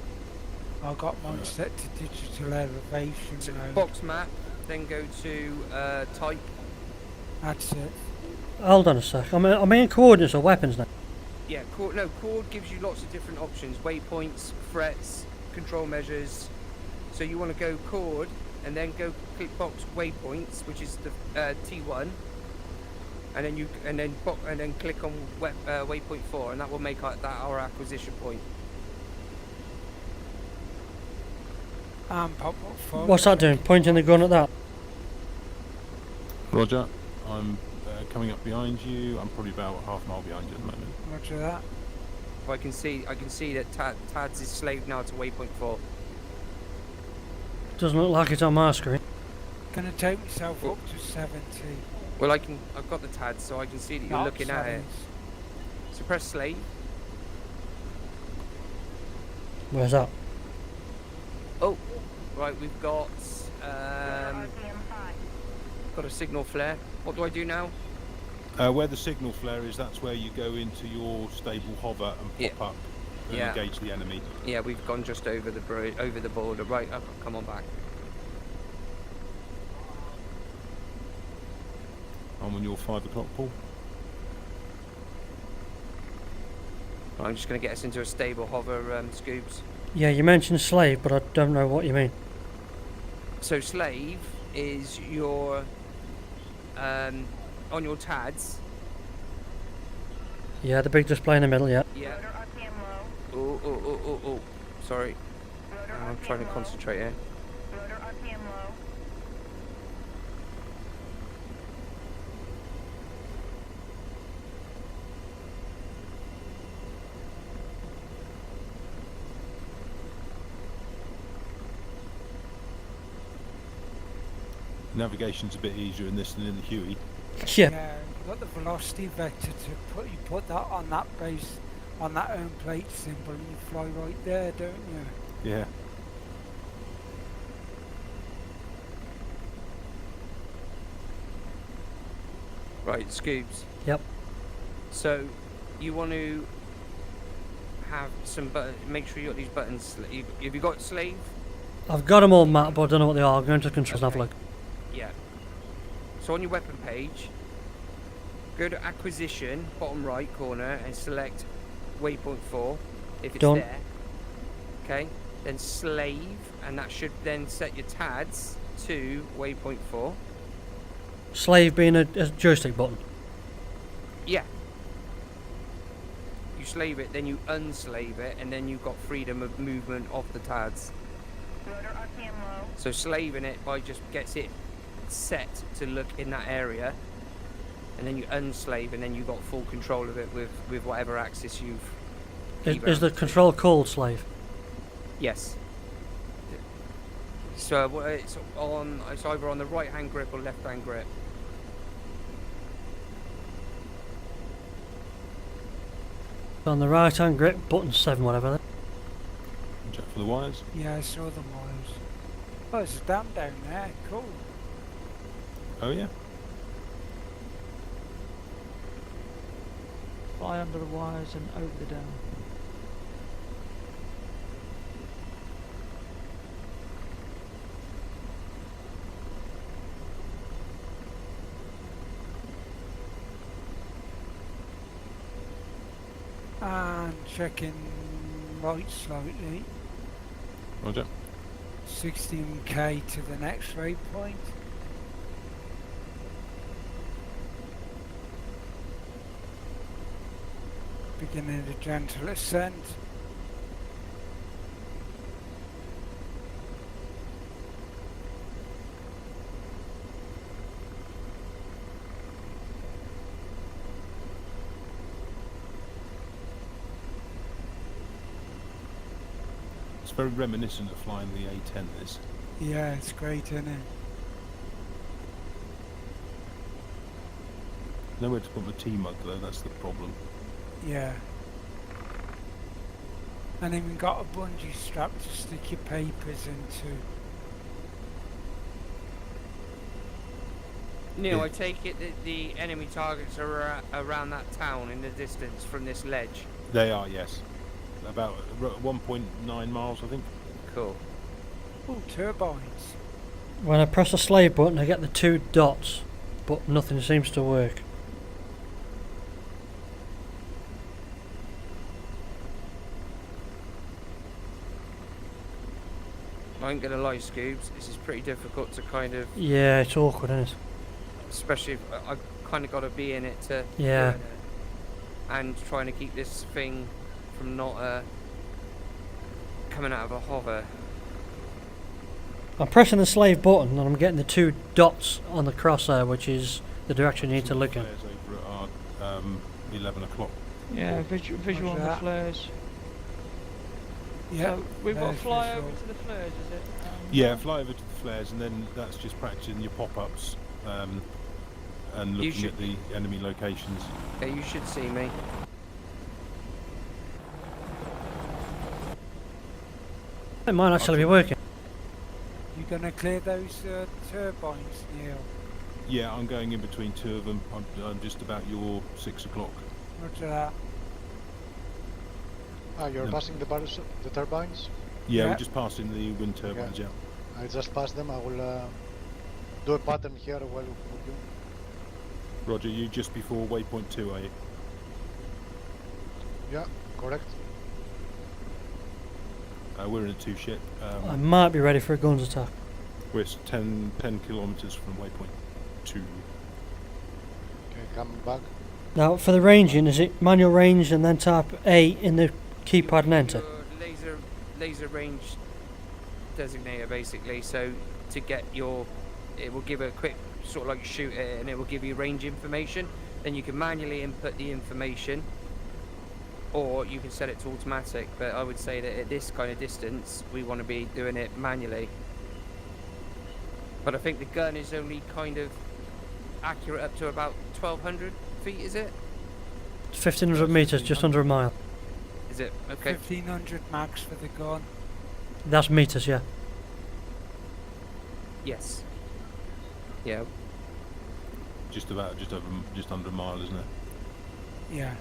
I got mine set to digital elevation
So
mode.
box map. Then go to type.
That's it.
Hold on a sec. I'm in coordinates or weapons now.
Yeah, chord gives you lots of different options: waypoints, threats, control measures. So you want to go chord, and then go click box waypoints, which is the T1, and then click on waypoint 4, and that will make that our acquisition point.
Pop up phone.
What's that doing? Pointing the gun at that?
Roger. I'm coming up behind you. I'm probably about half a mile behind you at the moment.
Roger that.
Well, I can see that Tads is slave now to waypoint 4.
Doesn't look like it's on my screen.
Gonna take myself up to 70.
Well, I've got the Tads, so I can see that you're
Not
looking at it. So press slave.
Where's that?
Right, we've got a signal flare. What do I do now?
Where the signal flare is, that's where you go into your stable hover and pop up and
Yeah.
engage the enemy.
Yeah, we've gone just over the border. Right, up, come on back.
I'm on your 5 o'clock, Paul.
Right, I'm just going to get us into a stable hover, Scoops.
Yeah, you mentioned slave, but I don't know what you mean.
So slave is your on your TADs.
Yeah, the big display in the middle, yeah.
Yeah. Oh. Sorry. I'm trying to concentrate here.
Navigation's a bit easier in this than in the Huey.
Yeah.
You've got the velocity vector to put that on that base, on that home plate symbol, and you fly right there, don't you?
Yeah.
Right, Scoops.
Yep.
So you want to have some make sure you got these buttons. Have you got slave?
I've got them all mapped, but I don't know what they are. I'll go into controls and have a look.
Yeah. So on your weapon page, go to acquisition, bottom right corner, and select waypoint 4 if it's
Done.
there. Okay. Then slave, and that should then set your TADs to waypoint 4.
Slave being a joystick button.
Yeah. You slave it, then you unslave it, and then you've got freedom of movement of the TADs. So slaving it by just gets it set to look in that area, and then you unslave, and then you've got full control of it with whatever axis you've.
Is the control called slave?
Yes. So it's either on the right hand grip or left hand grip.
On the right hand grip, button 7, whatever. Then.
Check for the wires.
Yeah, I saw the wires. Oh, there's a dam down there. Cool.
Oh yeah.
Fly under the wires and over the dam.
And checking right slightly.
Roger.
16k to the next waypoint. Beginning a gentle ascent.
It's very reminiscent of flying the A10. This.
Yeah, it's great, isn't it?
Nowhere to put my T-mug though. That's the problem.
Yeah. And even got a bungee strap to stick your papers into.
Neil,
Yeah.
I take it that the enemy targets are around that town in the distance from this ledge.
They are, yes. About 1.9 miles, I think.
Cool.
Oh, turbines.
When I press the slave button, I get the 2 dots, but nothing seems to work.
I ain't gonna lie, Scoobs, this is pretty difficult to kind of,
Yeah, it's awkward, isn't it?
especially if I've kind of got to be in it to.
Yeah.
And trying to keep this thing from not coming out of a hover.
I'm pressing the slave button and I'm getting the 2 dots on the crosshair, which is the direction you need to
Some
look in.
flares over at our 11 o'clock.
Yeah, visual on the
that?
flares.
Yeah.
So we've got to
there's
fly
visual.
over to the flares, is it?
Yeah, fly over to the flares, and then that's just practicing your pop-ups and
You
looking at the enemy locations.
Yeah, you should see me.
It might actually be working.
You're gonna clear those turbines, Neil.
Yeah, I'm going in between two of them. I'm just about your 6 o'clock.
Roger that.
Ah, you're
No.
passing the turbines?
Yeah,
Yeah.
we're just passing the wind turbines. Yeah.
I just passed them. I will do a pattern here while with you.
Roger, you just before waypoint 2, are you?
Yeah, correct.
We're in a 2 ship.
I might be ready for a guns attack.
We're 10 kilometres from waypoint 2.
Okay, coming back.
Now, for the ranging, is it manual range and then type A in the keypad and enter?
Your laser range designator, basically. So to get your, it will give a quick sort of like shoot it, and it will give you range information. Then you can manually input the information, or you can set it to automatic. But I would say that at this kind of distance, we want to be doing it manually. But I think the gun is only kind of accurate up to about 1,200 feet, is it?
1,500 metres, just under a mile.
Is it? Okay.
1,500 max for the gun.
That's metres, yeah.
Yes. Yeah.
Just under a mile, isn't it?
Yeah.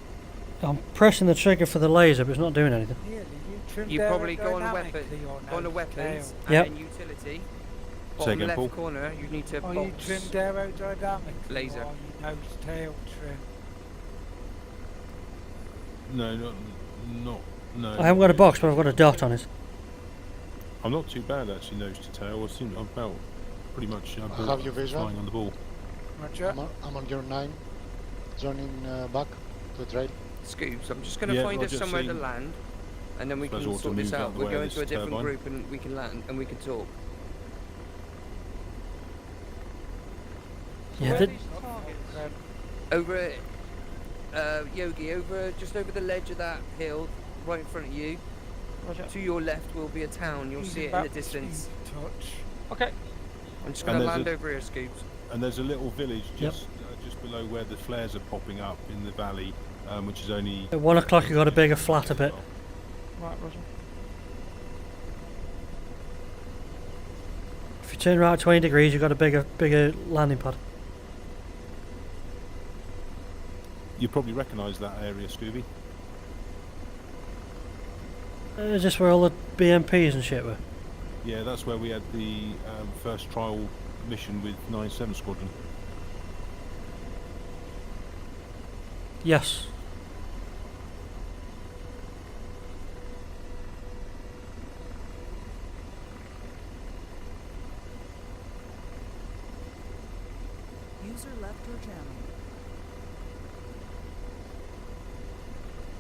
I'm pressing the trigger for the laser, but it's not doing anything.
Nearly. You trimmed
You probably go on weapon,
aerodynamically or
go on
no
to weapons,
tail?
and
Yep.
then utility.
Say
Bottom
again,
left
Paul.
corner, you need to
Are you
box.
trimmed aerodynamically?
Laser.
Or are you nose tail trim?
No, no.
I haven't got a box, but I've got a dot on it.
I'm not too bad actually, nose to tail. I seem I'm about pretty much
Have you visual?
flying on the ball.
Roger.
I'm on your 9, zoning back to the trail.
Scoops. I'm just going to
Yeah,
find us
Roger,
somewhere to
seen.
land, and then we
Suppose
can
ought to
sort this
move out
out.
the
We'll
way
go
of
into a
this
different
turbine.
group, and we can land, and we can talk.
Yeah,
Where
the,
are these targets?
Over, Yogi, just over the ledge of that hill, right in front of you.
Roger.
To your left will be a town. You'll see it in the distance.
Touch.
Okay.
I'm just
And
going to
there's
land
a-
over here, Scoops.
And there's a little village
Yep.
just below where the flares are popping up in the valley, which is only.
at 1 o'clock you got a bigger flat a bit.
Right, Roger.
If you turn right 20 degrees, you've got a bigger landing pad.
You probably recognise that area, Scooby.
Is this where all the BMPs and shit were?
Yeah, that's where we had the first trial mission with 9-7 Squadron.
Yes.
User left your channel.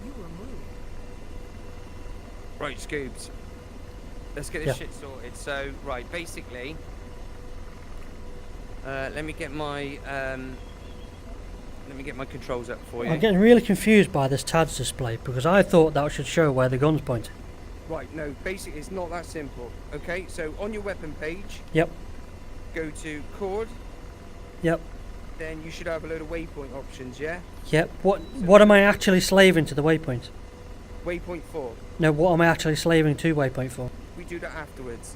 You were moved.
Right, Scoobs. Let's get this
Yeah.
shit sorted. So, right, basically, let me get my controls up for you.
I'm getting really confused by this TADS display because I thought that should show where the gun's pointing.
Right, no, basically it's not that simple. Okay, so on your weapon page,
Yep,
go to chord,
yep,
then you should have a load of waypoint options, yeah?
yep. What am I actually slaving to the waypoint?
Waypoint 4.
No, what am I actually slaving to waypoint for?
We do that afterwards.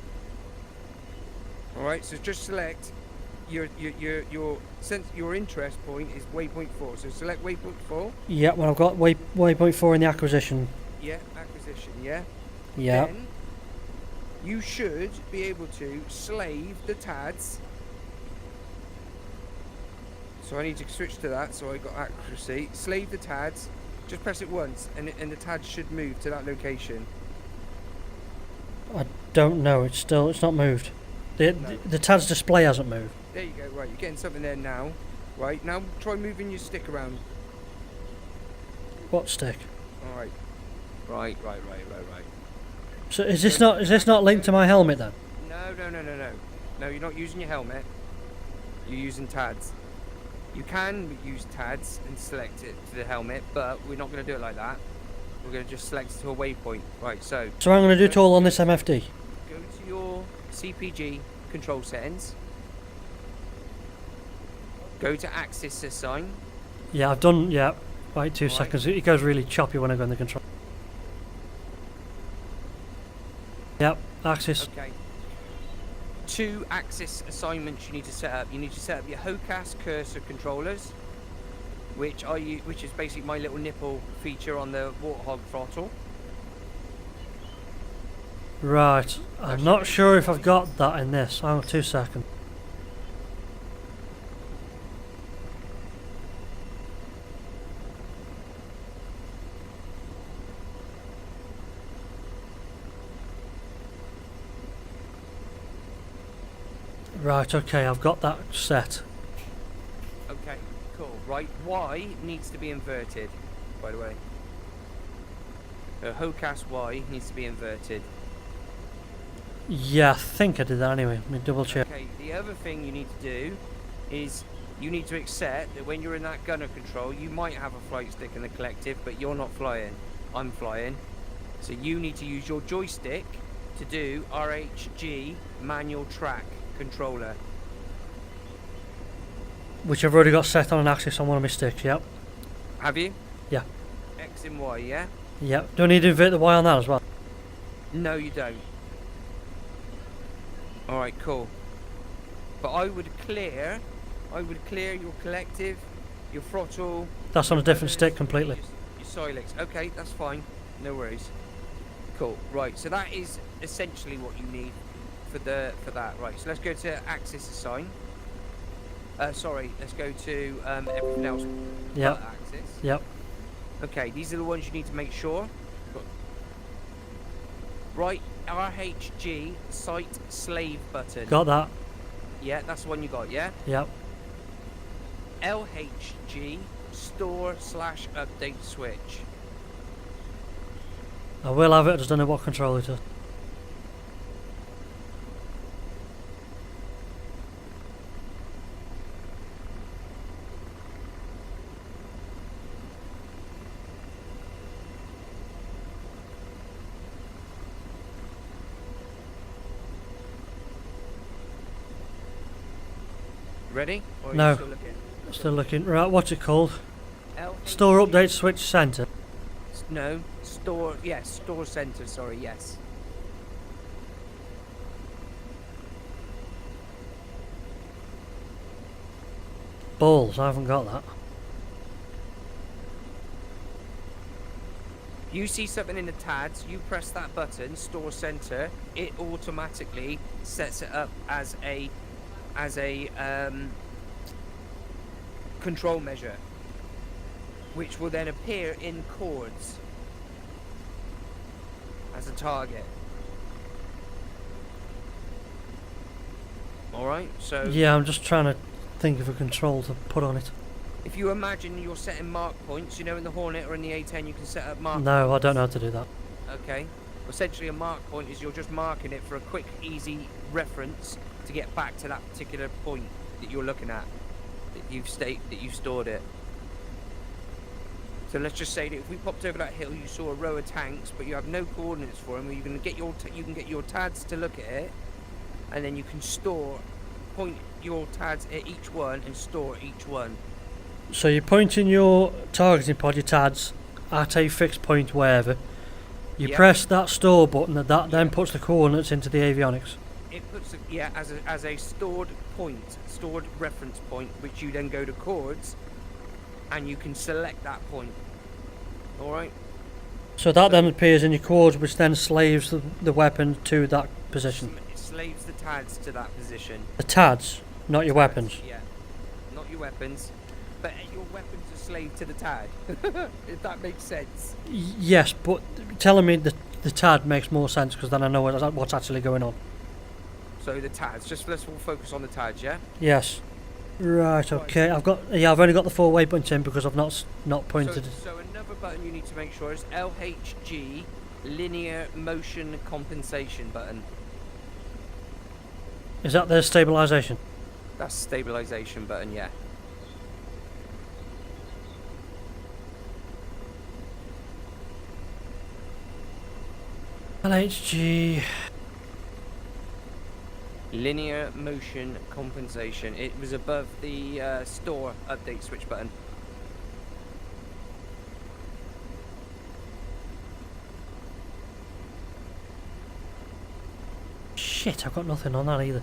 Alright, so just select your interest point is waypoint 4. So select waypoint 4.
Yep, well I've got waypoint 4 in the acquisition.
Yeah, acquisition, yeah?
Yep.
Then you should be able to slave the TADs. So I need to switch to that, so I got accuracy. Slave the TADs, just press it once, and the TADs should move to that location.
I don't know, it's not moved. The TADS display hasn't moved.
There you go, right, you're getting something there now. Right, now try moving your stick around.
What stick?
Alright. Right.
So is this not linked to my helmet then?
No. No, you're not using your helmet. You're using TADs. You can use TADs and select it to the helmet, but we're not going to do it like that. We're going to just select it to a waypoint. Right, so
So I'm going to do it all on this MFD.
go to your CPG control settings. Go to axis assign.
Yeah, I've done. Yeah, wait 2
Alright.
seconds. It goes really choppy when I go in the control. Yep, axis.
Okay. 2 axis assignments you need to set up. You need to set up your HOCAS cursor controllers, which is basically my little nipple feature on the Warthog throttle.
Right. I'm not sure if I've got that in this. Hang on 2 seconds. Right, okay, I've got that set.
Okay, cool. Right, Y needs to be inverted, by the way. HOCAS Y needs to be inverted.
Yeah, I think I did that anyway. Let me double check.
Okay, the other thing you need to do is you need to accept that when you're in that gunner control, you might have a flight stick in the collective, but you're not flying. I'm flying. So you need to use your joystick to do RHG manual track controller.
Which I've already got set on an axis on one of my sticks, yep.
Have you?
Yeah.
X and Y, yeah?
Yep. Do I need to invert the Y on that as well?
No, you don't. Alright, cool. But I would clear your collective, your throttle.
That's on a different stick completely.
Your Silex. Okay, that's fine. No worries. Cool. Right, so that is essentially what you need for that. Right, so let's go to axis assign. Sorry, let's go to everything else.
Yep.
But axis.
Yep.
Okay, these are the ones you need to make sure. Right, RHG site slave button.
Got that.
Yeah, that's the one you got, yeah?
Yep.
LHG store/update switch.
I will have it, I just don't know what control it is.
Ready? Or are
No.
you still looking?
Still looking. Right, what's it called?
LHG
Store update switch center.
No, store. Yes, store center. Sorry, yes.
Balls, I haven't got that.
You see something in the TADs, you press that button, store center, it automatically sets it up as a control measure, which will then appear in chords as a target. Alright, so
Yeah, I'm just trying to think of a control to put on it.
if you imagine you're setting mark points, you know in the Hornet or in the A10 you can set up mark
No, I don't know how to do that.
Okay. Essentially, a mark point is you're just marking it for a quick, easy reference to get back to that particular point that you're looking at, that you've stored it. So let's just say that if we popped over that hill, you saw a row of tanks, but you have no coordinates for them. Well, you can get your TADs to look at it, and then you can point your TADs at each one and store each one.
So you're pointing your targeting pod, your TADs, at a fixed point wherever. You
Yep.
press that store button, that then puts the coordinates into the avionics.
It puts as a stored reference point, which you then go to chords, and you can select that point. All right.
So that then appears in your chords, which then slaves the weapon to that position.
It slaves the TADs to that position.
The TADs, not your weapons.
Yeah, not your weapons, but your weapons are slave to the TAD. If that makes sense.
Yes, but telling me the TAD makes more sense because then I know what's actually going on.
So the TADs. Let's all focus on the TADs, yeah.
Yes. Right. Okay. I've only got the 4 waypoints in because I've not pointed.
So another button you need to make sure is LHG linear motion compensation button.
Is that the stabilization?
That's stabilization button, yeah.
LHG.
Linear motion compensation. It was above the store update switch button.
Shit, I've got nothing on that either.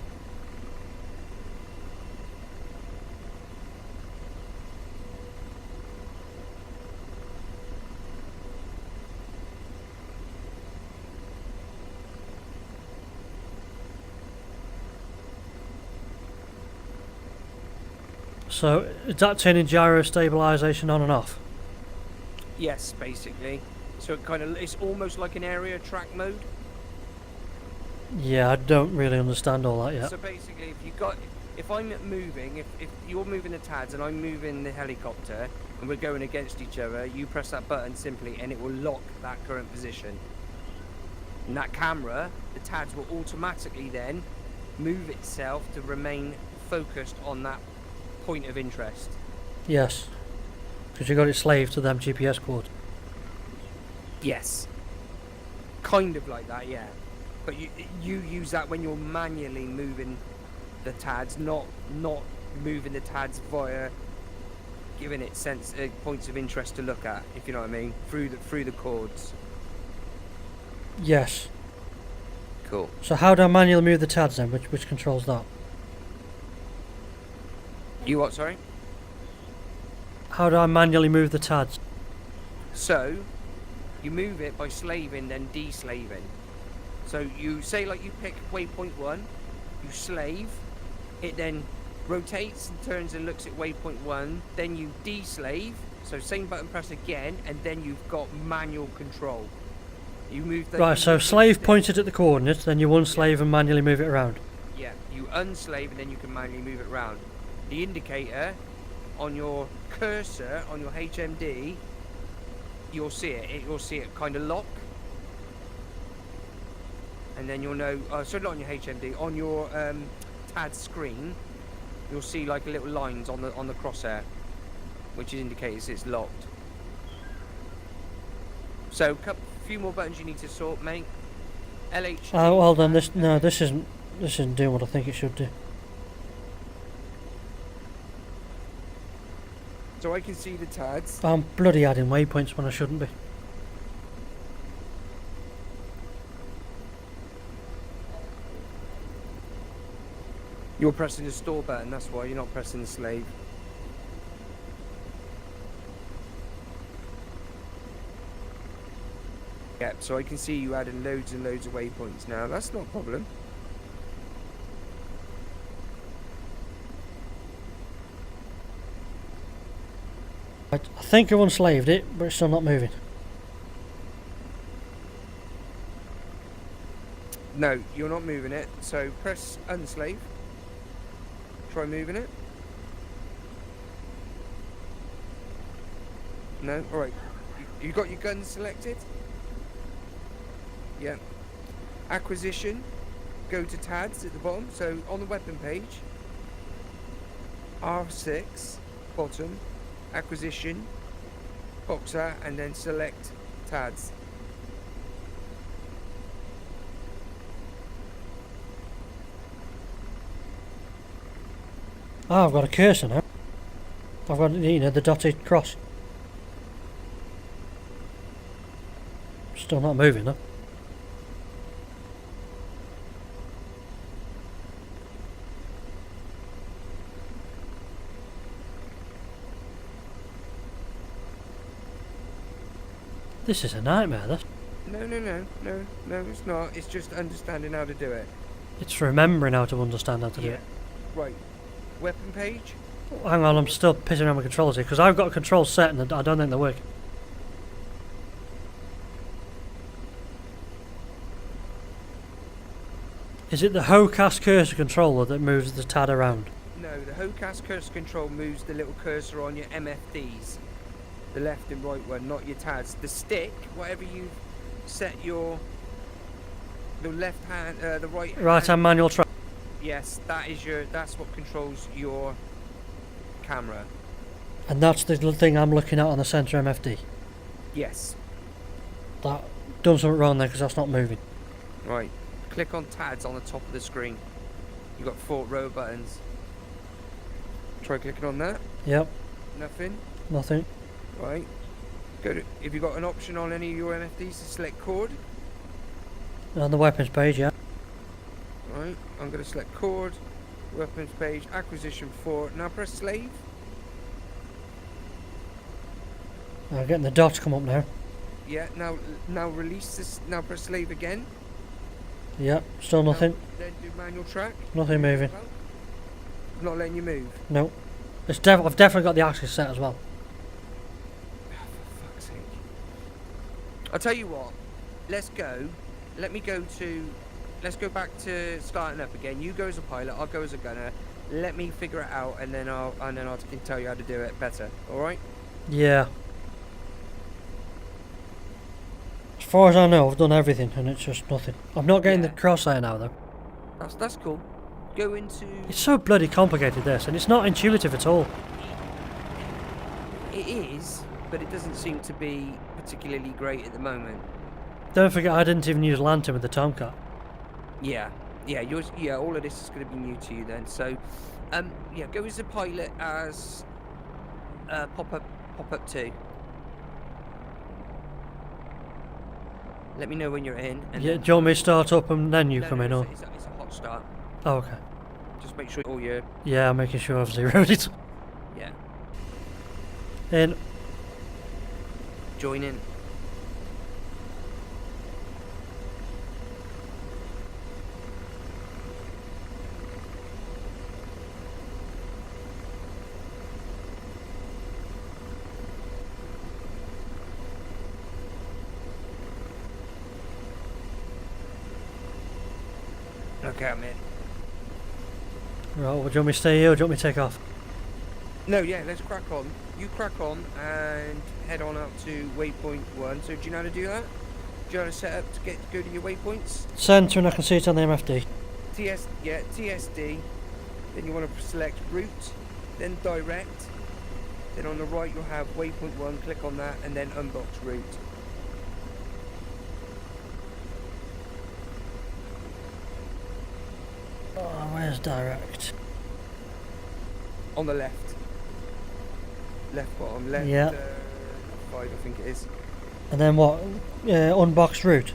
So is that turning gyro stabilization on and off?
Yes, basically. So it's almost like an area track mode.
Yeah, I don't really understand all that yet.
So basically, if I'm moving, if you're moving the TADs and I'm moving the helicopter and we're going against each other, you press that button simply and it will lock that current position. And that camera, the TADs will automatically then move itself to remain focused on that point of interest.
Yes, because you got it slaved to them GPS codes.
Yes. Kind of like that, yeah. But you use that when you're manually moving the TADs, not moving the TADs via giving it points of interest to look at, if you know what I mean, through the cords.
Yes.
Cool.
So how do I manually move the TADs then? Which controls that?
You what, sorry?
How do I manually move the TADs?
So, you move it by slaving, then deslaving. So you say like you pick waypoint 1, you slave, it then rotates and turns and looks at waypoint 1, then you deslave, so same button press again, and then you've got manual control. You move the...
Right, so slave pointed at the coordinates, then you unslave and manually move it around.
Yeah, you unslave and then you can manually move it around. The indicator on your cursor, on your HMD, you'll see it. You'll see it kind of lock. And then you'll know, so not on your HMD, on your TAD screen, you'll see like little lines on the crosshair, which indicates it's locked. So, a few more buttons you need to sort, mate. LH.
Oh, hold on, this isn't doing what I think it should do.
So I can see the TADs.
I'm bloody adding waypoints when I shouldn't be.
You're pressing the store button, that's why you're not pressing the slave. Yep, so I can see you adding loads and loads of waypoints now. That's not a problem.
I think I've unslaved it, but it's still not moving.
No, you're not moving it. So press unslave. Try moving it. No? Alright. You got your gun selected? Yeah. Acquisition. Go to TADs at the bottom. So on the weapon page, R6, bottom, acquisition, boxer, and then select TADs.
Oh, I've got a cursor now. I've got, you know, the dotted cross. Still not moving though. This is a nightmare, this.
No, it's not. It's just understanding how to do it.
It's remembering how to understand how to do it.
Right. Weapon page.
Hang on, I'm still pissing around with controls here, because I've got a control set and I don't think they work. Is it the HOCAS cursor controller that moves the TAD around?
No, the HOCAS cursor control moves the little cursor on your MFDs. The left and right one, not your TADs. The stick, whatever you set the left hand, the right hand.
Right hand manual track.
Yes, that's what controls your camera.
And that's the little thing I'm looking at on the centre MFD.
Yes.
That done something wrong there because that's not moving.
Right. Click on TADs on the top of the screen. You've got 4 row buttons. Try clicking on that.
Yep.
Nothing.
Nothing.
Right. Go to, if you've got an option on any of your MFDs to select chord.
On the weapons page, yeah.
Right. I'm going to select chord, weapons page, acquisition 4. Now press slave.
I'm getting the dots come up now.
Yeah. Now release this. Now press slave again.
Yep. Still nothing.
Now, then do manual track.
Nothing moving.
Not letting you move.
No. I've definitely got the axis set as well.
For fuck's sake. I'll tell you what. Let's go. Let me go to. Let's go back to starting up again. You go as a pilot. I'll go as a gunner. Let me figure it out, and then I can tell you how to do it better. All right?
Yeah. As far as I know, I've done everything, and it's just nothing. I'm not getting the crosshair now, though.
That's cool. Go into.
It's so bloody complicated, this, and it's not intuitive at all.
It is, but it doesn't seem to be particularly great at the moment.
Don't forget, I didn't even use lantern with the Tomcat.
Yeah, all of this is going to be new to you then. So, yeah, go as a pilot as pop up 2. Let me know when you're in. And
Yeah,
then
do you want me to start up and then you come in, or?
It's a hot start.
Oh, okay.
Just make sure all your
Yeah, I'm making sure I've zeroed it.
yeah.
In.
Join in. Okay, I'm in.
Right, well, do you want me to stay here, or do you want me to take off?
No, yeah, let's crack on. You crack on and head on up to waypoint 1. So do you know how to do that? Do you know how to set up to go to your waypoints?
Centre, and I can see it on the MFD.
TSD. Then you want to select route, then direct. Then on the right you'll have waypoint 1. Click on that, and then unbox route.
Oh, where's direct?
On the left. Left bottom. Left.
Yeah.
5, I think it is.
And then what? Unbox route.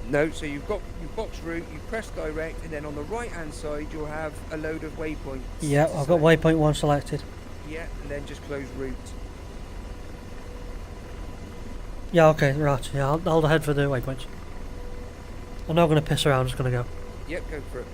No, so you've got your box route, you press direct, and then on the right hand side you'll have a load of waypoints.
Yeah, I've got waypoint 1 selected.
Yeah, and then just close route.
Yeah, okay, right. Yeah, I'll head for the waypoints. I'm not going to piss around, I'm just going to go.
Yep, go for it.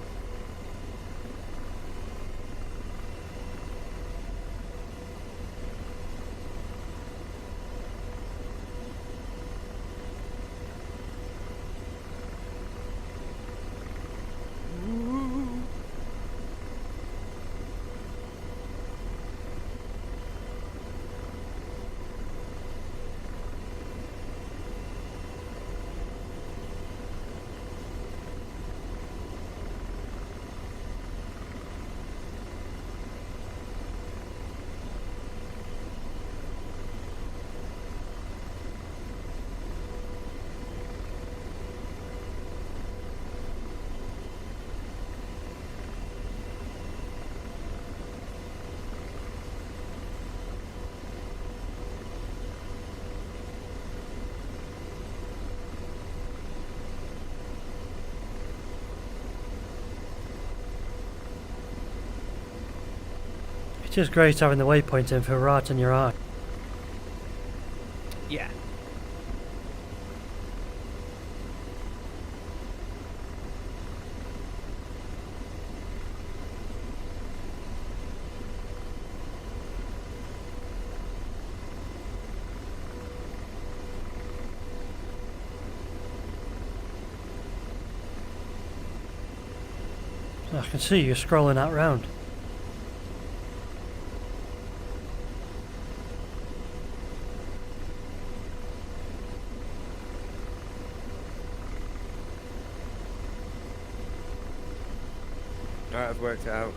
It's just great having the waypoint info right in your eye.
Yeah.
I can see you scrolling that round.
Alright, I've worked it out.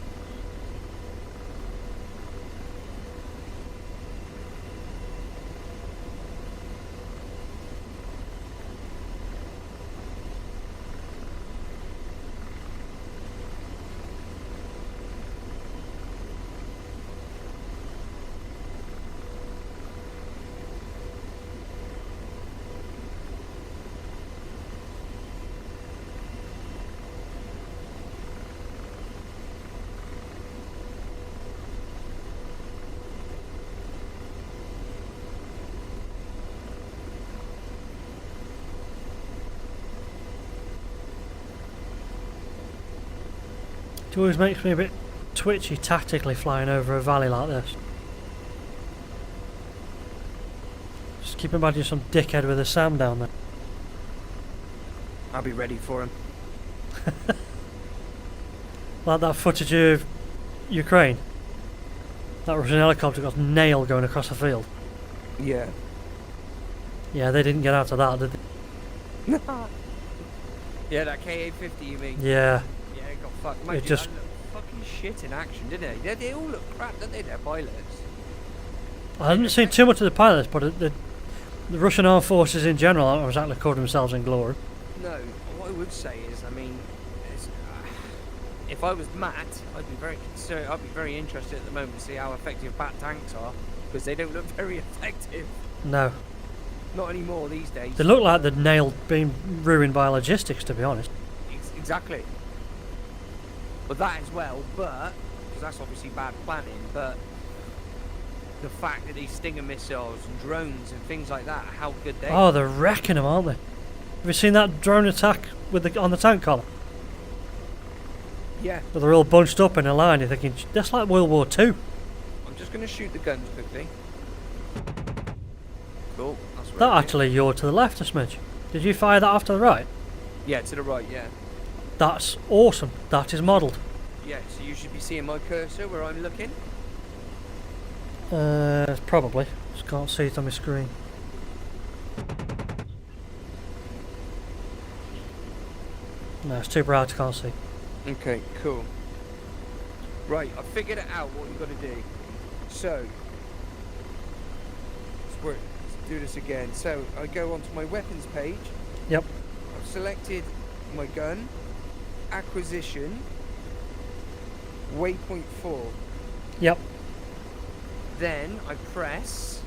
It always makes me a bit twitchy tactically flying over a valley like this. Just keep imagining some dickhead with a SAM down there.
I'll be ready for him.
Like that footage of Ukraine. That Russian helicopter got nailed going across the field.
Yeah.
Yeah, they didn't get out of that, did they?
Yeah, that Ka-50 you mean?
Yeah.
Yeah, it got fucked. Imagine
just-
that looked fucking shit in action, didn't it? They all look crap, don't they, their pilots?
I haven't seen too much of the pilots, but the Russian armed forces in general aren't exactly covered themselves in glory.
No, what I would say is, I mean, if I was Matt, I'd be very concerned. I'd be very interested at the moment to see how effective Bat tanks are, because they don't look very effective.
No.
Not anymore these days.
They look like they're being ruined by logistics, to be honest.
Exactly. But that as well, but because that's obviously bad planning. But the fact that these Stinger missiles and drones and things like that, how good they
Oh, they're wrecking them, aren't they? Have you seen that drone attack with on the tank column?
Yeah.
Where they're all bunched up in a line. You're thinking that's like World War II.
I'm just going to shoot the guns quickly. Cool. That's
That
right.
actually, you're to the left a smidge. Did you fire that off to the right?
Yeah, to the right. Yeah.
That's awesome. That is modelled.
Yeah. So you should be seeing my cursor where I'm looking.
Probably. Just can't see it on my screen. No, it's too bright. I can't see.
Okay, cool. Right, I figured it out what you've got to do. So, let's do this again. So, I go onto my weapons page.
Yep.
I've selected my gun, acquisition, waypoint 4.
Yep.
Then I press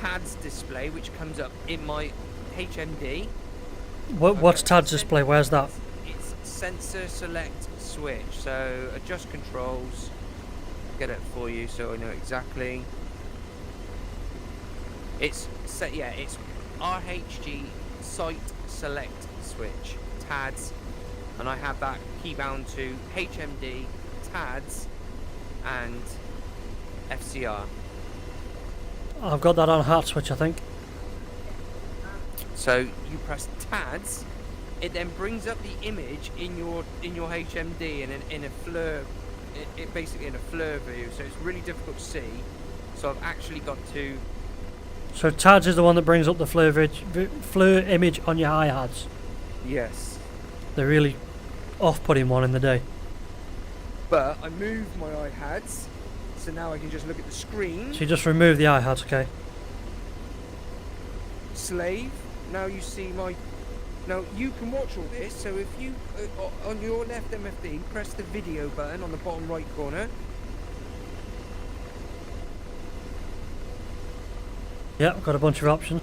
TADS display, which comes up in my HMD.
What's
Okay.
TAD's display? Where's that?
It's sensor select switch. So adjust controls. Get it for you so I know exactly. It's set. Yeah, it's RHG site select switch TADS, and I have that key bound to HMD, TADS, and FCR.
I've got that on hat switch, I think.
So you press TADS, it then brings up the image in your HMD in a FLIR, it basically in a FLIR view. So it's really difficult to see. So I've actually got to.
So TADS is the one that brings up the FLIR image on your hi-hats.
Yes.
They're really off-putting one in the day.
But I moved my iHads, so now I can just look at the screen.
So you just remove the hi-hats, okay?
Slave. Now you see my. Now you can watch all this. So if you on your left MFD, press the video button on the bottom right corner.
Yep, got a bunch of options.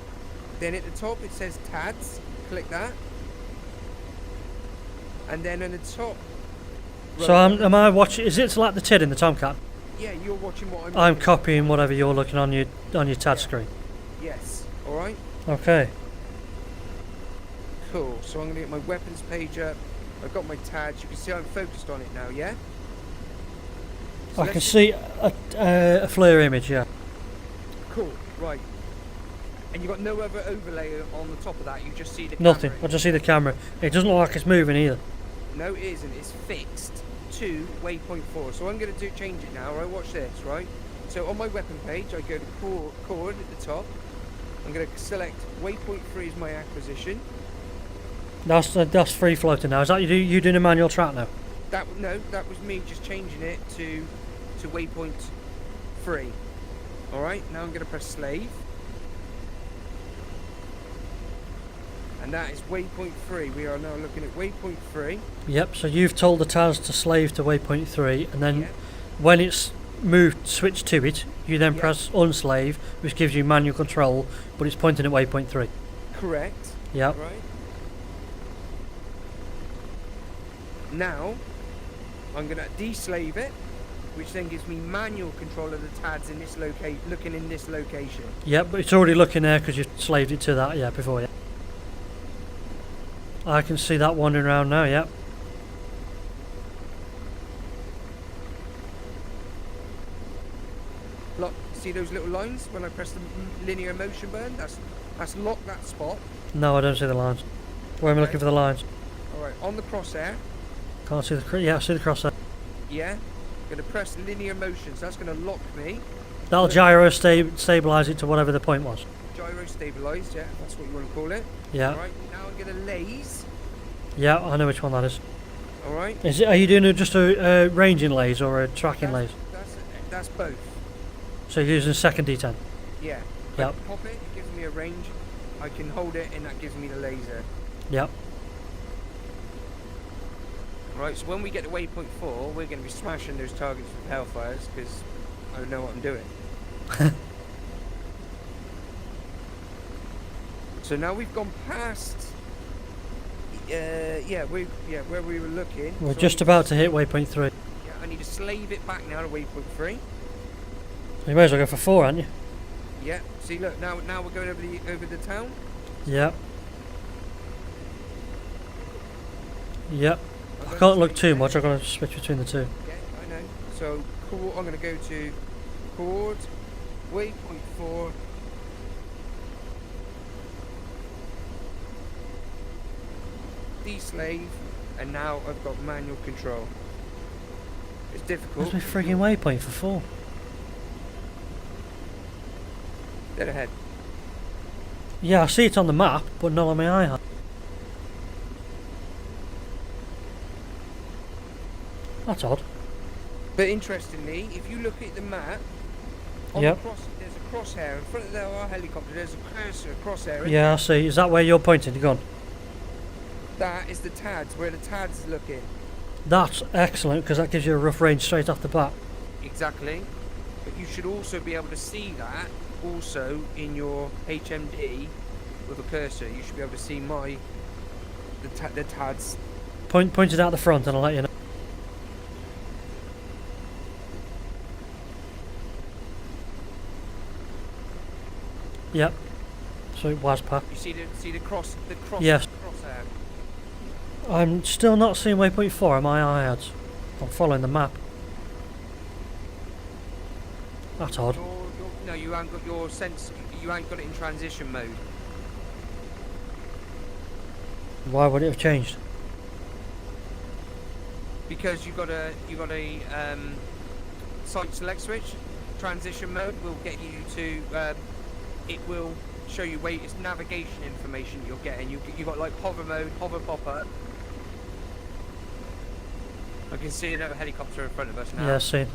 Then at the top it says TADS. Click that. And then on the top.
So am I watching? Is it like the TID in the Tomcat?
Yeah, you're watching what I'm.
I'm copying whatever you're looking on your TAD screen.
Yes. All right.
Okay.
Cool. So I'm going to get my weapons page up. I've got my TADS. You can see I'm focused on it now. Yeah. So
I can
let's-
see a FLIR image. Yeah.
Cool. Right. And you've got no other overlay on the top of that. You just see the.
Nothing.
camera.
I just see the camera. It doesn't look like it's moving either.
No, it isn't. It's fixed to waypoint 4. So I'm going to change it now. Right, watch this. Right. So on my weapon page, I go to chord at the top. I'm going to select waypoint 3 as my acquisition.
That's free floating now. Is that you doing a manual track now?
That was me just changing it to waypoint 3. All right. Now I'm going to press slave. And that is waypoint 3. We are now looking at waypoint 3.
Yep. So you've told the TAS to slave to waypoint 3, and then
Yeah.
when it's moved, switch to it, you then
Yeah.
press unslave, which gives you manual control, but it's pointing at waypoint 3.
Correct.
Yep.
Right. Now, I'm going to deslave it, which then gives me manual control of the TADS in this looking in this location.
Yep, but it's already looking there because you've slaved it to that, yeah, before, yeah. I can see that wandering around now, yep.
lock. See those little lines when I press the linear motion button? That's lock that spot.
No, I don't see the lines. Where am I looking for the lines?
All right, on the crosshair.
Can't see the yeah, I see the crosshair.
Yeah. Gonna press linear motion, so that's gonna lock me.
That'll gyro stabilize it to whatever the point was.
Gyro stabilized, yeah, that's what you want to call it.
Yeah.
All right, now I'm gonna laze.
Yeah, I know which one that is.
All right.
Is it? Are you doing just a ranging laze or a tracking laze?
That's both.
So you're using second D10.
Yeah.
Yep.
I can pop it, it gives me a range. I can hold it, and that gives me the laser.
Yep.
Right, so when we get to waypoint 4, we're going to be smashing those targets with hellfires because I know what I'm doing. So now we've gone past. Where we were looking.
We're
So
just about to hit waypoint 3.
Yeah, I need to slave it back now to waypoint 3.
You may as well go for 4, aren't you?
Yeah. See, look now we're going over the town.
Yep. Yep. I can't look too much. I've got to switch between the two.
Yeah, I know. So I'm going to go to chord, waypoint 4. Deslave, and now I've got manual control. It's difficult.
Where's my frigging waypoint for 4?
Dead ahead.
Yeah, I see it on the map, but not on my iHub. That's odd.
But interestingly, if you look at the map, on
Yep.
the there's a crosshair in front of our helicopter. There's a cursor, crosshair.
Yeah, I see. Is that where you're pointing? You're gone.
That is the TADS, where the TADS is looking.
That's excellent because that gives you a rough range straight off the bat.
Exactly. But you should also be able to see that also in your HMD with a cursor. You should be able to see the TADS.
Point it out the front and I'll let you know. Yep. So it was packed.
You see the cross.
Yes.
Crosshair.
I'm still not seeing waypoint 4 on my iAds. I'm following the map. That's odd.
No, you haven't got your sense. You ain't got it in transition mode.
Why would it have changed?
Because you got a site select switch. Transition mode will get you to. It will show you it's navigation information you're getting. You got like hover mode, hover pop up. I can see another helicopter in front of us now.
Yeah, seen.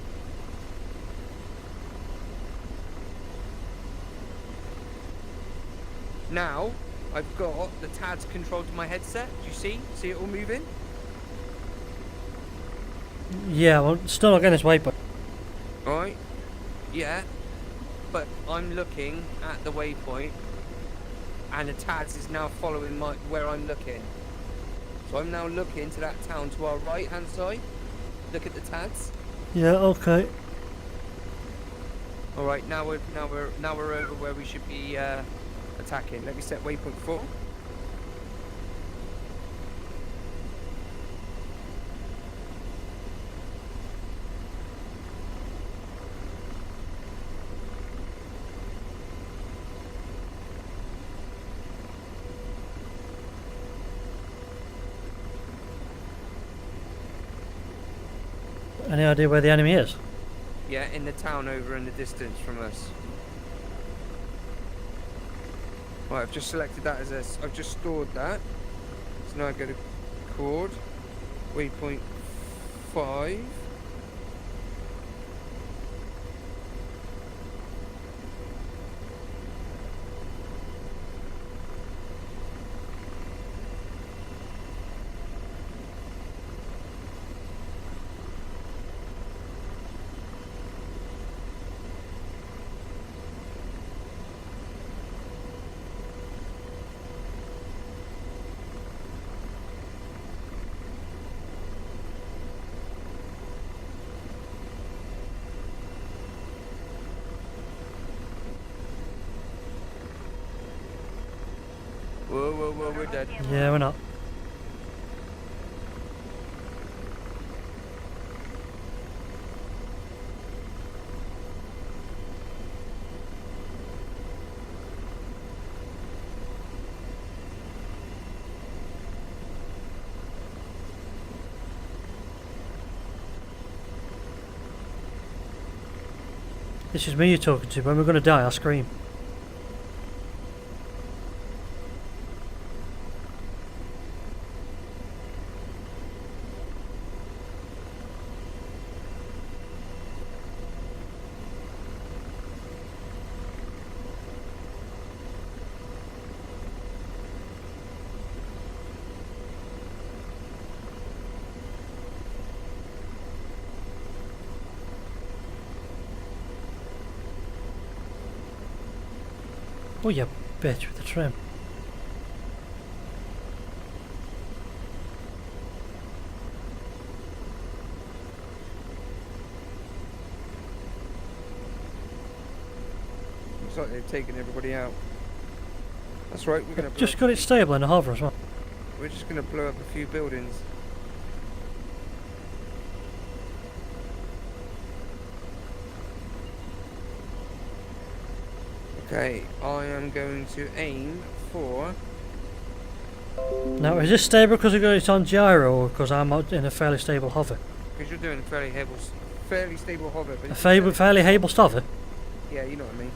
Now I've got the TADS controlled to my headset. Do you see? See it all moving?
Yeah, well, still not getting this waypoint.
Right. Yeah. But I'm looking at the waypoint, and the TADS is now following where I'm looking. So I'm now looking to that town to our right hand side. Look at the TADS.
Yeah, okay.
All right, now we're over where we should be attacking. Let me set waypoint 4.
Any idea where the enemy is?
Yeah, in the town over in the distance from us. Right, I've just selected that I've just stored that. So now I go to chord, waypoint 5. Whoa, we're dead.
Yeah, we're not. This is me you're talking to. When we're going to die, I scream. Oh, you bitch with the trim.
Looks like they've taken everybody out. That's right, we're gonna
Just got it stable in a hover as well.
we're just gonna blow up a few buildings. Okay, I am going to aim for.
Now, is this stable because I got it on gyro or because I'm out in a fairly stable hover?
Because you're doing a fairly stable hover. But
A fairly stable hover?
yeah, you know what I mean.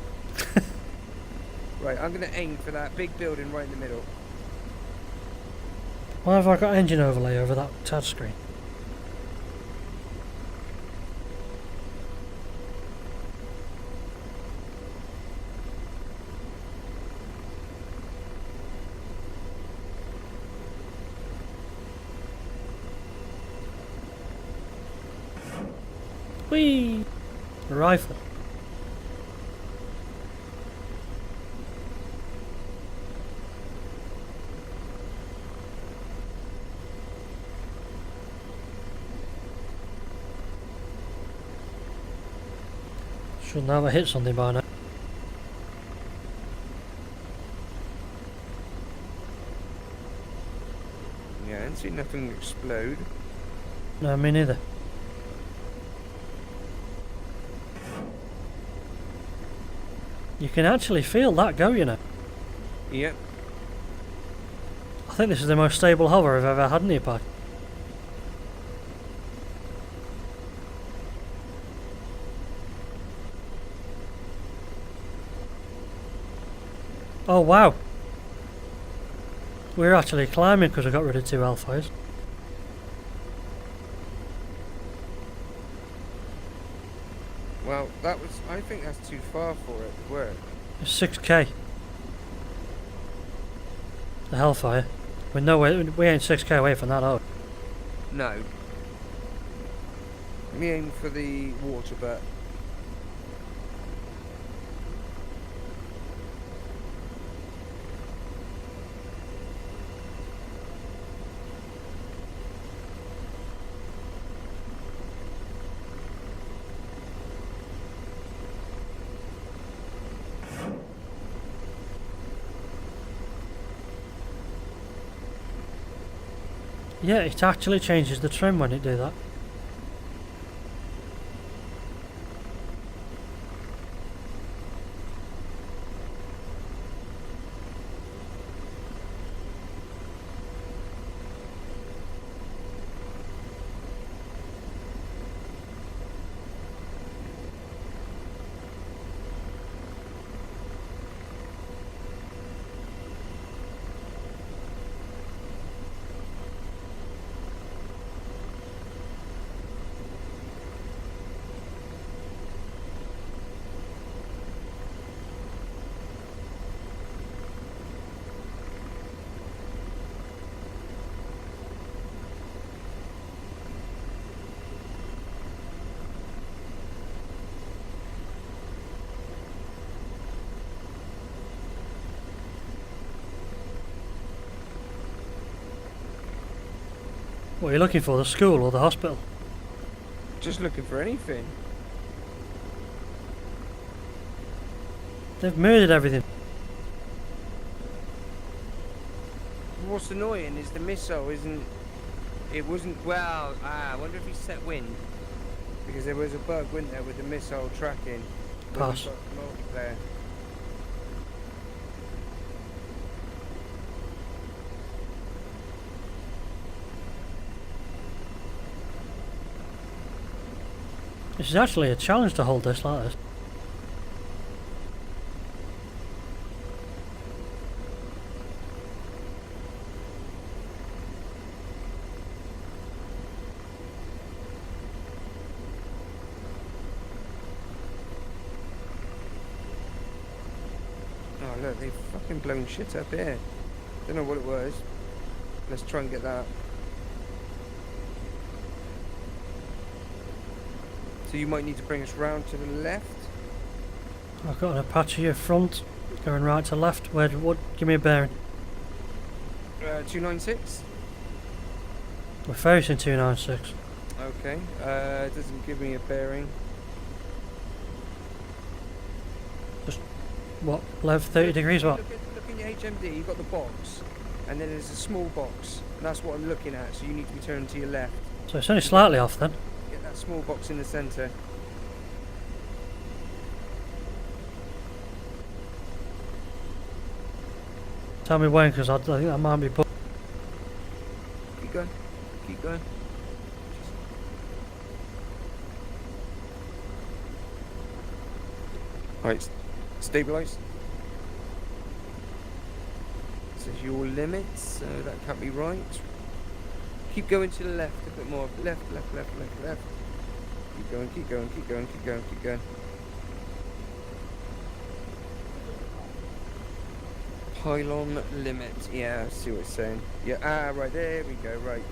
Right, I'm going to aim for that big building right in the middle.
Why have I got engine overlay over that touch screen? Whee! Rifle. Shouldn't have hit something by now.
Yeah, I didn't see nothing explode.
No, me neither. You can actually feel that go, you know.
Yep.
I think this is the most stable hover I've ever had in the Apache. Oh wow. We're actually climbing because I got rid of 2 Alphas.
Well, I think that's too far for it to work.
It's 6k. The Hellfire. We ain't 6k away from that, are we?
No. Let me aim for the water butt.
Yeah, it actually changes the trim when it do that. What are you looking for, the school or the hospital?
Just looking for anything.
They've murdered everything.
What's annoying is the missile wasn't, well, I wonder if he set wind. Because there was a bug, wasn't there, with the missile tracking. when we
Pass.
got multiplayer.
This is actually a challenge to hold this like this.
look, they've fucking blown shit up here. Don't know what it was. Let's try and get that. So you might need to bring us round to the left.
I've got an Apache here front, going right to left. What? Give me a bearing.
296.
We're facing 296.
Okay. It doesn't give me a bearing.
What? Left 30 degrees, what?
Look in your HMD, you've got the box, and then there's a small box, and that's what I'm looking at, so you need to be turning to your left.
So it's only slightly off then.
Get that small box in the centre.
Tell me when, because I think that might be...
Keep going. Keep going. Right, stabilise. This is your limit, so that can't be right. Keep going to the left a bit more. Left, left, left, left, left. Keep going, keep going, keep going, keep going, keep going. Pylon limit. Yeah, I see what it's saying. Yeah, right, there we go, right.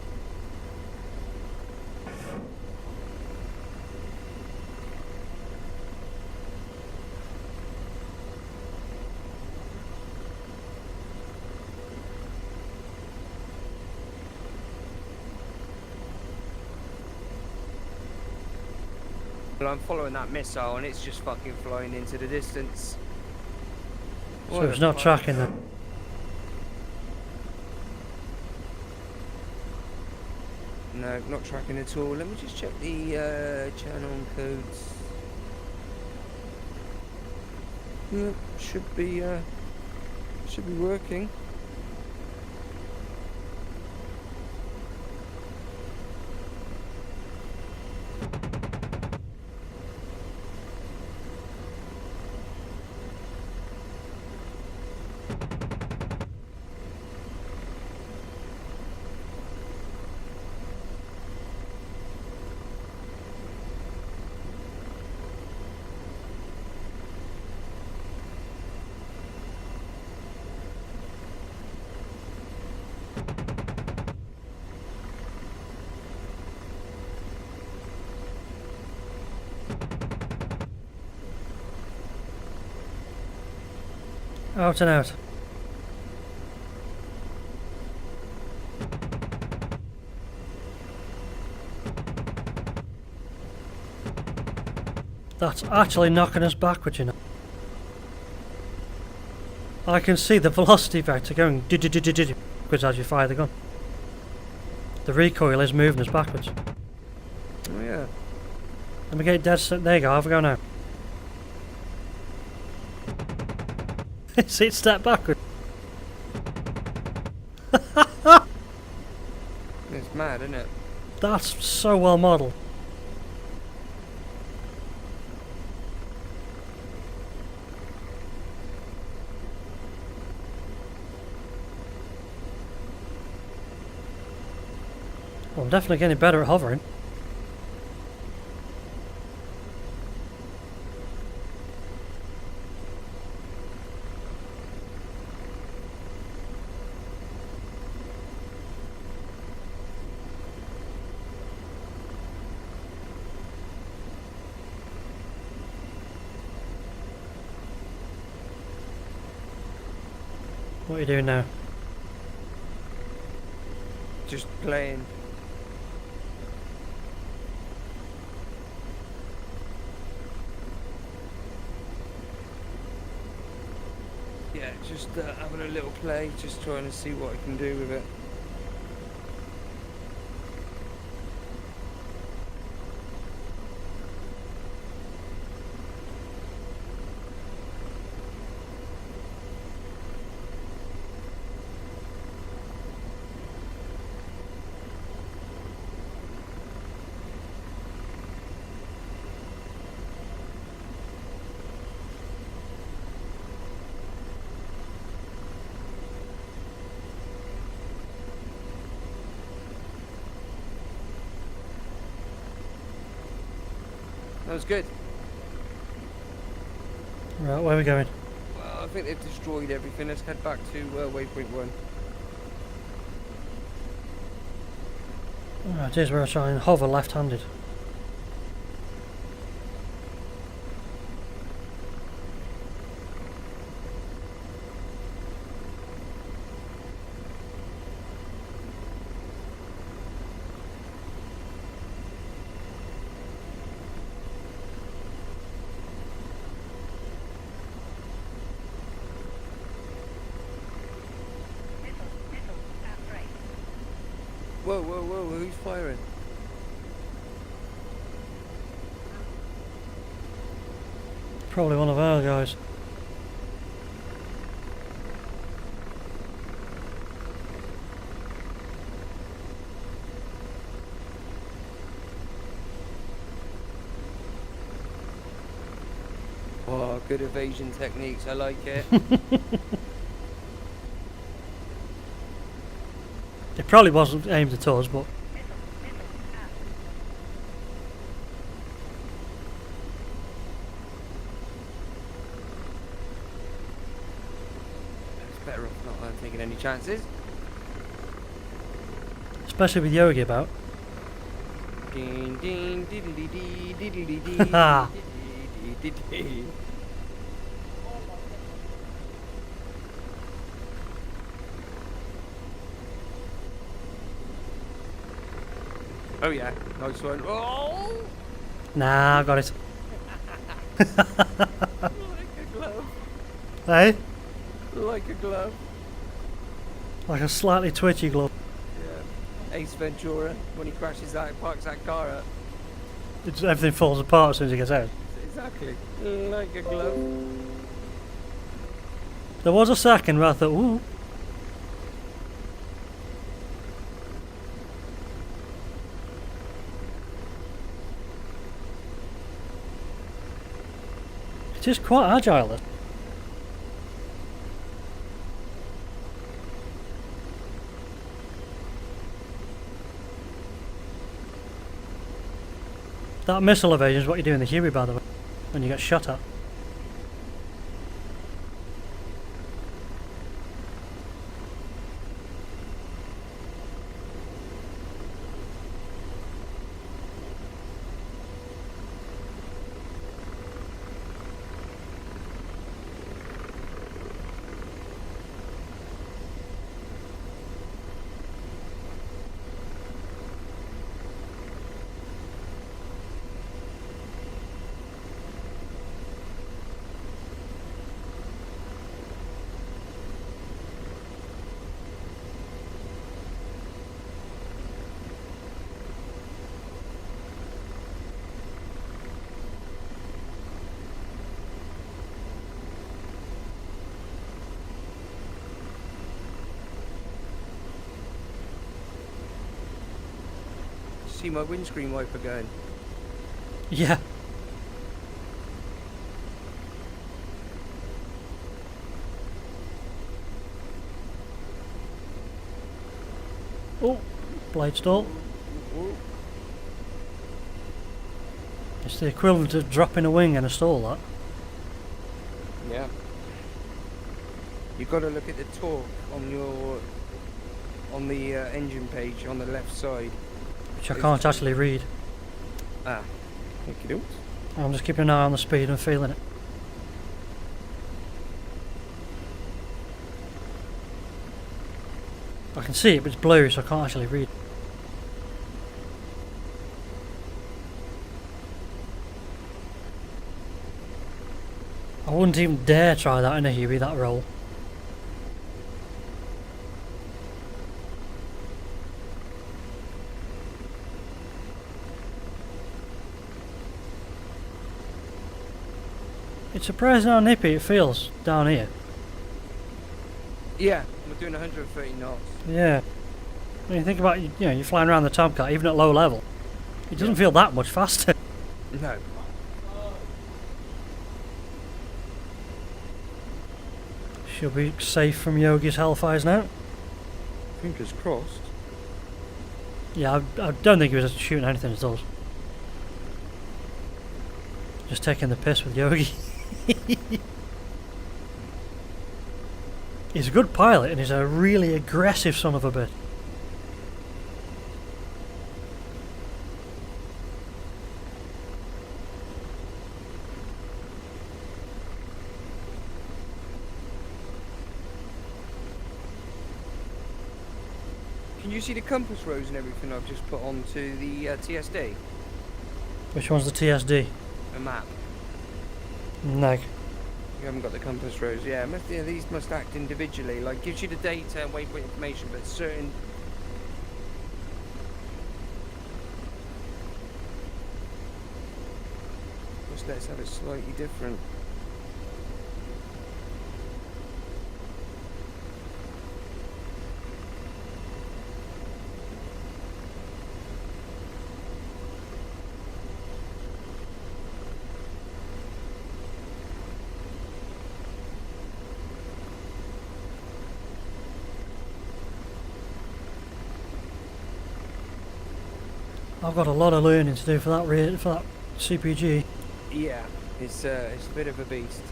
Well, I'm following that missile and it's just fucking flying into the distance.
So it's not tracking them.
No, not tracking at all. Let me just check the channel codes. Yeah, should be working.
Out and out. That's actually knocking us backwards, you know. I can see the velocity vector going backwards as you fire the gun. The recoil is moving us backwards.
Oh yeah.
Let me get it dead set. There you go, have a go now. See it step backward.
It's mad, isn't it?
That's so well modelled. Well, I'm definitely getting better at hovering. What are you doing now?
Just playing. Yeah, just having a little play, just trying to see what I can do with it. That was good.
Right, where are we going?
Well, think they've destroyed everything. Let's head back to waypoint 1.
Right, here's where I try and hover left-handed.
Whoa, whoa, whoa, who's firing?
Probably one of our guys.
Oh, good evasion techniques, I like it.
It probably wasn't aimed at us, but
It's better off not taking any chances.
especially with Yogi about.
Ding, ding, diddly-dee, diddly-dee, diddly-dee. Oh yeah, nice one. Oh!
Nah, I got it.
Like a glove.
Hey?
Like a glove.
Like a slightly twitchy glove.
Yeah. Ace Ventura, when he crashes that, parks that car up.
Everything falls apart as soon as he gets out.
Exactly. Like a glove.
There was a second where I thought, ooh. It is quite agile, this. That missile evasion is what you do in the Huey, by the way, when you get shot at.
See my windscreen wiper going.
Yeah. Oh, blade stall. It's the equivalent of dropping a wing in a stall, that.
Yeah. You've got to look at the torque on the engine page on the left side.
Which I can't actually read.
Ah. Thank you.
I'm just keeping an eye on the speed and feeling it. I can see it, but it's blurry, so I can't actually read. I wouldn't even dare try that in a Huey, that roll. It's surprising how nippy it feels down here.
Yeah, we're doing 130 knots.
Yeah. When you think about, you're flying around the Tomcat, even at low level, it doesn't feel that much faster.
No.
She'll be safe from Yogi's hellfires now.
Fingers crossed.
Yeah, I don't think he was shooting anything at all. Just taking the piss with Yogi. He's a good pilot and he's a really aggressive son of a bitch.
Can you see the compass rose and everything I've just put onto the TSD?
Which one's the TSD?
A map.
Neg.
You haven't got the compass rose. Yeah, these must act individually. Like, gives you the data and waypoint information, but certain... Just let's have it slightly different.
I've got a lot of learning to do for that CPG.
Yeah, it's a bit of a beast.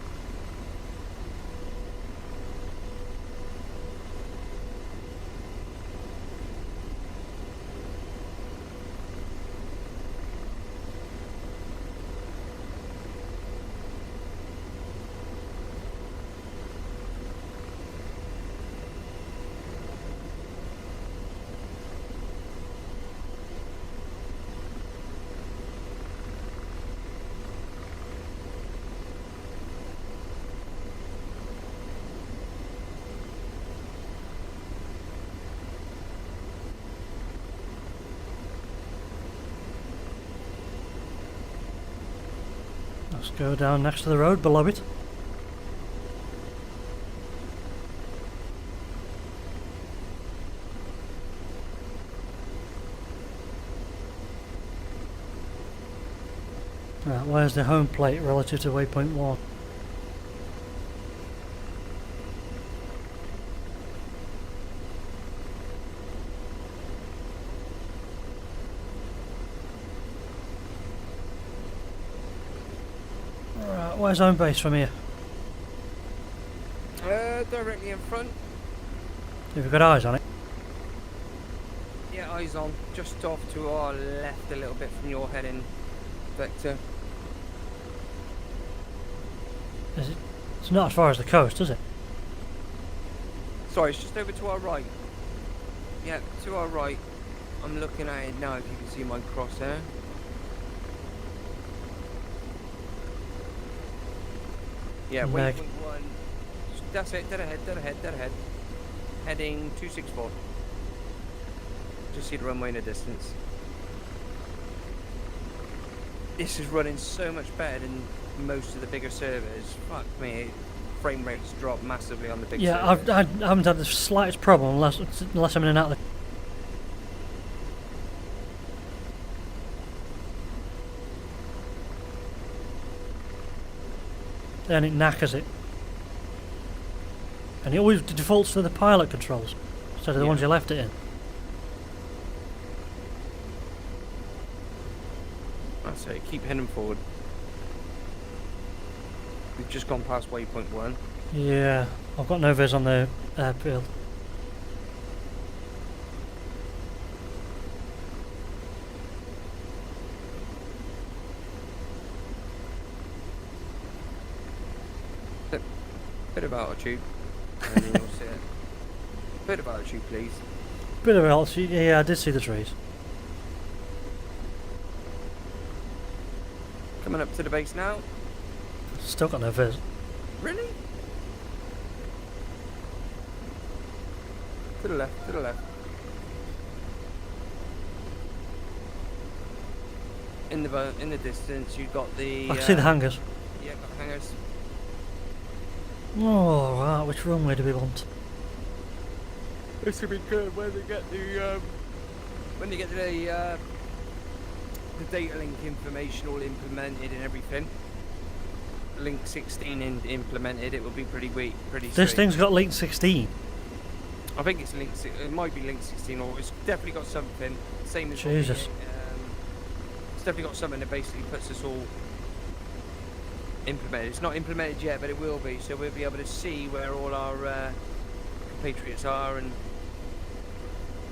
Let's go down next to the road below it. Right, where's the home plate relative to waypoint 1? Right, where's home base from here?
Directly in front.
Have you got eyes on it?
Yeah, eyes on. Just off to our left a little bit from your heading vector.
Is it? It's not as far as the coast, is it?
Sorry, it's just over to our right. Yeah, to our right. I'm looking at it now if you can see my crosshair. Yeah,
Meg.
waypoint 1. That's it, dead ahead, dead ahead, dead ahead. Heading 264. Just see the runway in the distance. This is running so much better than most of the bigger servers. Fuck me, frame rates drop massively on the big servers.
Yeah, I haven't had the slightest problem unless I'm in and out of the... Then it knackers it. And it always defaults to the pilot controls instead of the ones you left it in.
That's it, keep heading forward. We've just gone past waypoint 1.
Yeah, I've got no vis on the airfield.
Bit of altitude. And then you'll see it. Bit of altitude, please.
Bit of altitude, yeah, I did see the trees.
Coming up to the base now.
Still got no vis.
Really? To the left, to the left. In the distance, you've got the...
I can see the hangars.
Yeah, got the hangars.
Oh, right, which runway do we want?
This could be good when they get the data link information all implemented and everything. Link 16 implemented, it will be pretty
This
sweet.
thing's got link 16.
I think it's link. It might be link 16, or it's definitely got something. Same as what we
Jesus.
did, it's definitely got something that basically puts us all implemented. It's not implemented yet, but it will be. So we'll be able to see where all our patriots are and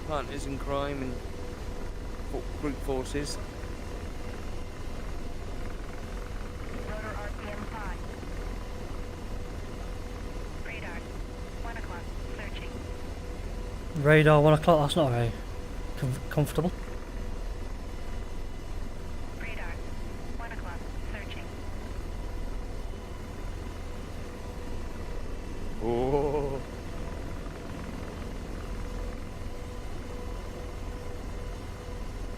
partners in crime and group forces.
Rotor RPM 5. Radar, 1 o'clock, searching.
Radar 1 o'clock, that's not very comfortable.
Radar, 1 o'clock, searching.
Oh.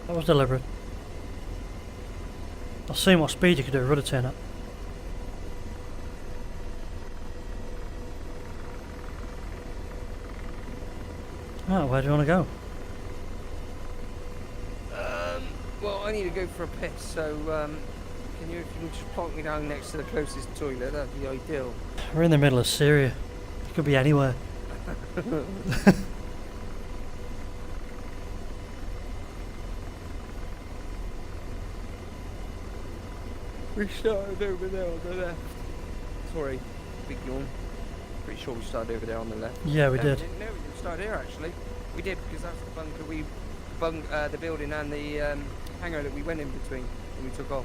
That was deliberate. I've seen what speed you could do a rudder turn at. Oh, where do you want to go?
Well, I need to go for a piss, so if you can just plonk me down next to the closest toilet, that'd be ideal.
We're in the middle of Syria. It could be anywhere.
We started over there on the left. Sorry, big yawn. Pretty sure we started over there on the left.
Yeah, we
No,
did.
We didn't start here actually. We did because that's the bunker the building and the hangar that we went in between when we took off.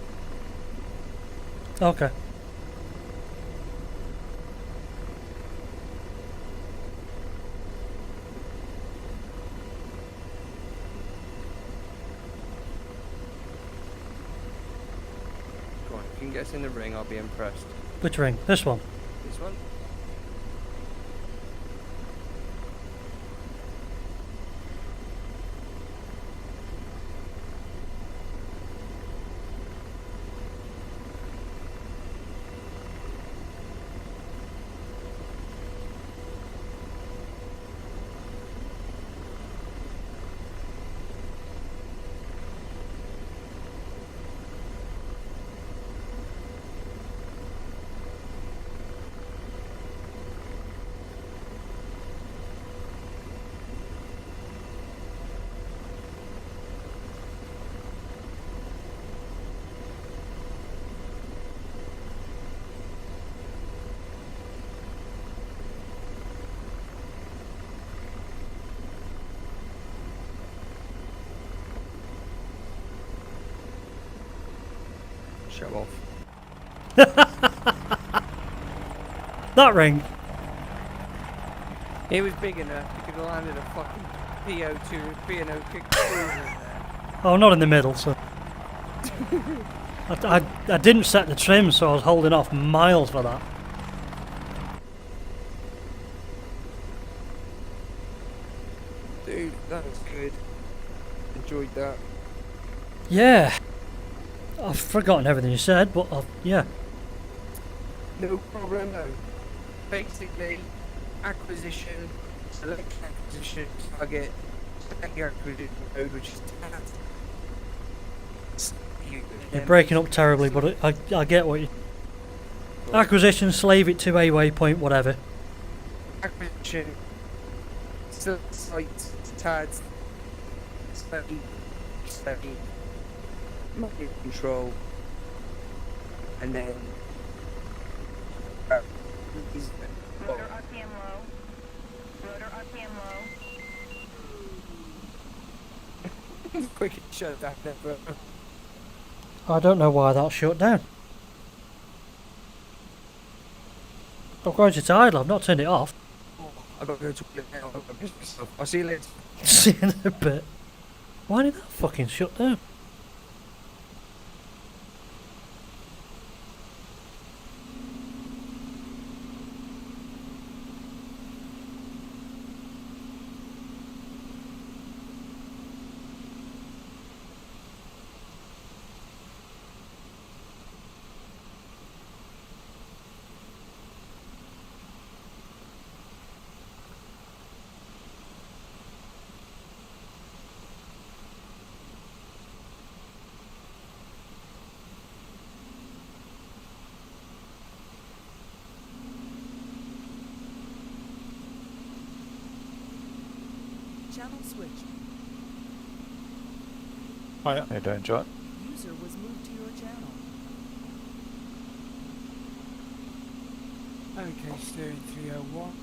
Okay.
Go on, if you can get us in the ring, I'll be impressed.
Which ring? This one.
This one? Show off.
That ring.
It was big enough. You could have landed a fucking PO2 P&O kick cruiser in there.
Oh, not in the middle, so. I didn't set the trim, so I was holding off miles for that.
Dude, that was good. Enjoyed that.
Yeah. I've forgotten everything you said, but yeah.
No problem though. Basically, acquisition, select acquisition target, select your acquisition mode, which is
You're breaking up terribly, but I get what you. Acquisition, slave it to a waypoint, whatever.
acquisition, select sites, tags, study, market control, and then
Rotor RPM low. Rotor RPM low.
quick shut that never.
I don't know why that shut down. I'm going to idle, I've not turned it off.
I've got to go to the now. I'll piss myself. I'll see you later.
See you in a bit. Why did that fucking shut down?
Channel switched.
Hiya.
How you doing, John?
User was moved to your channel.
Okay, steering 301.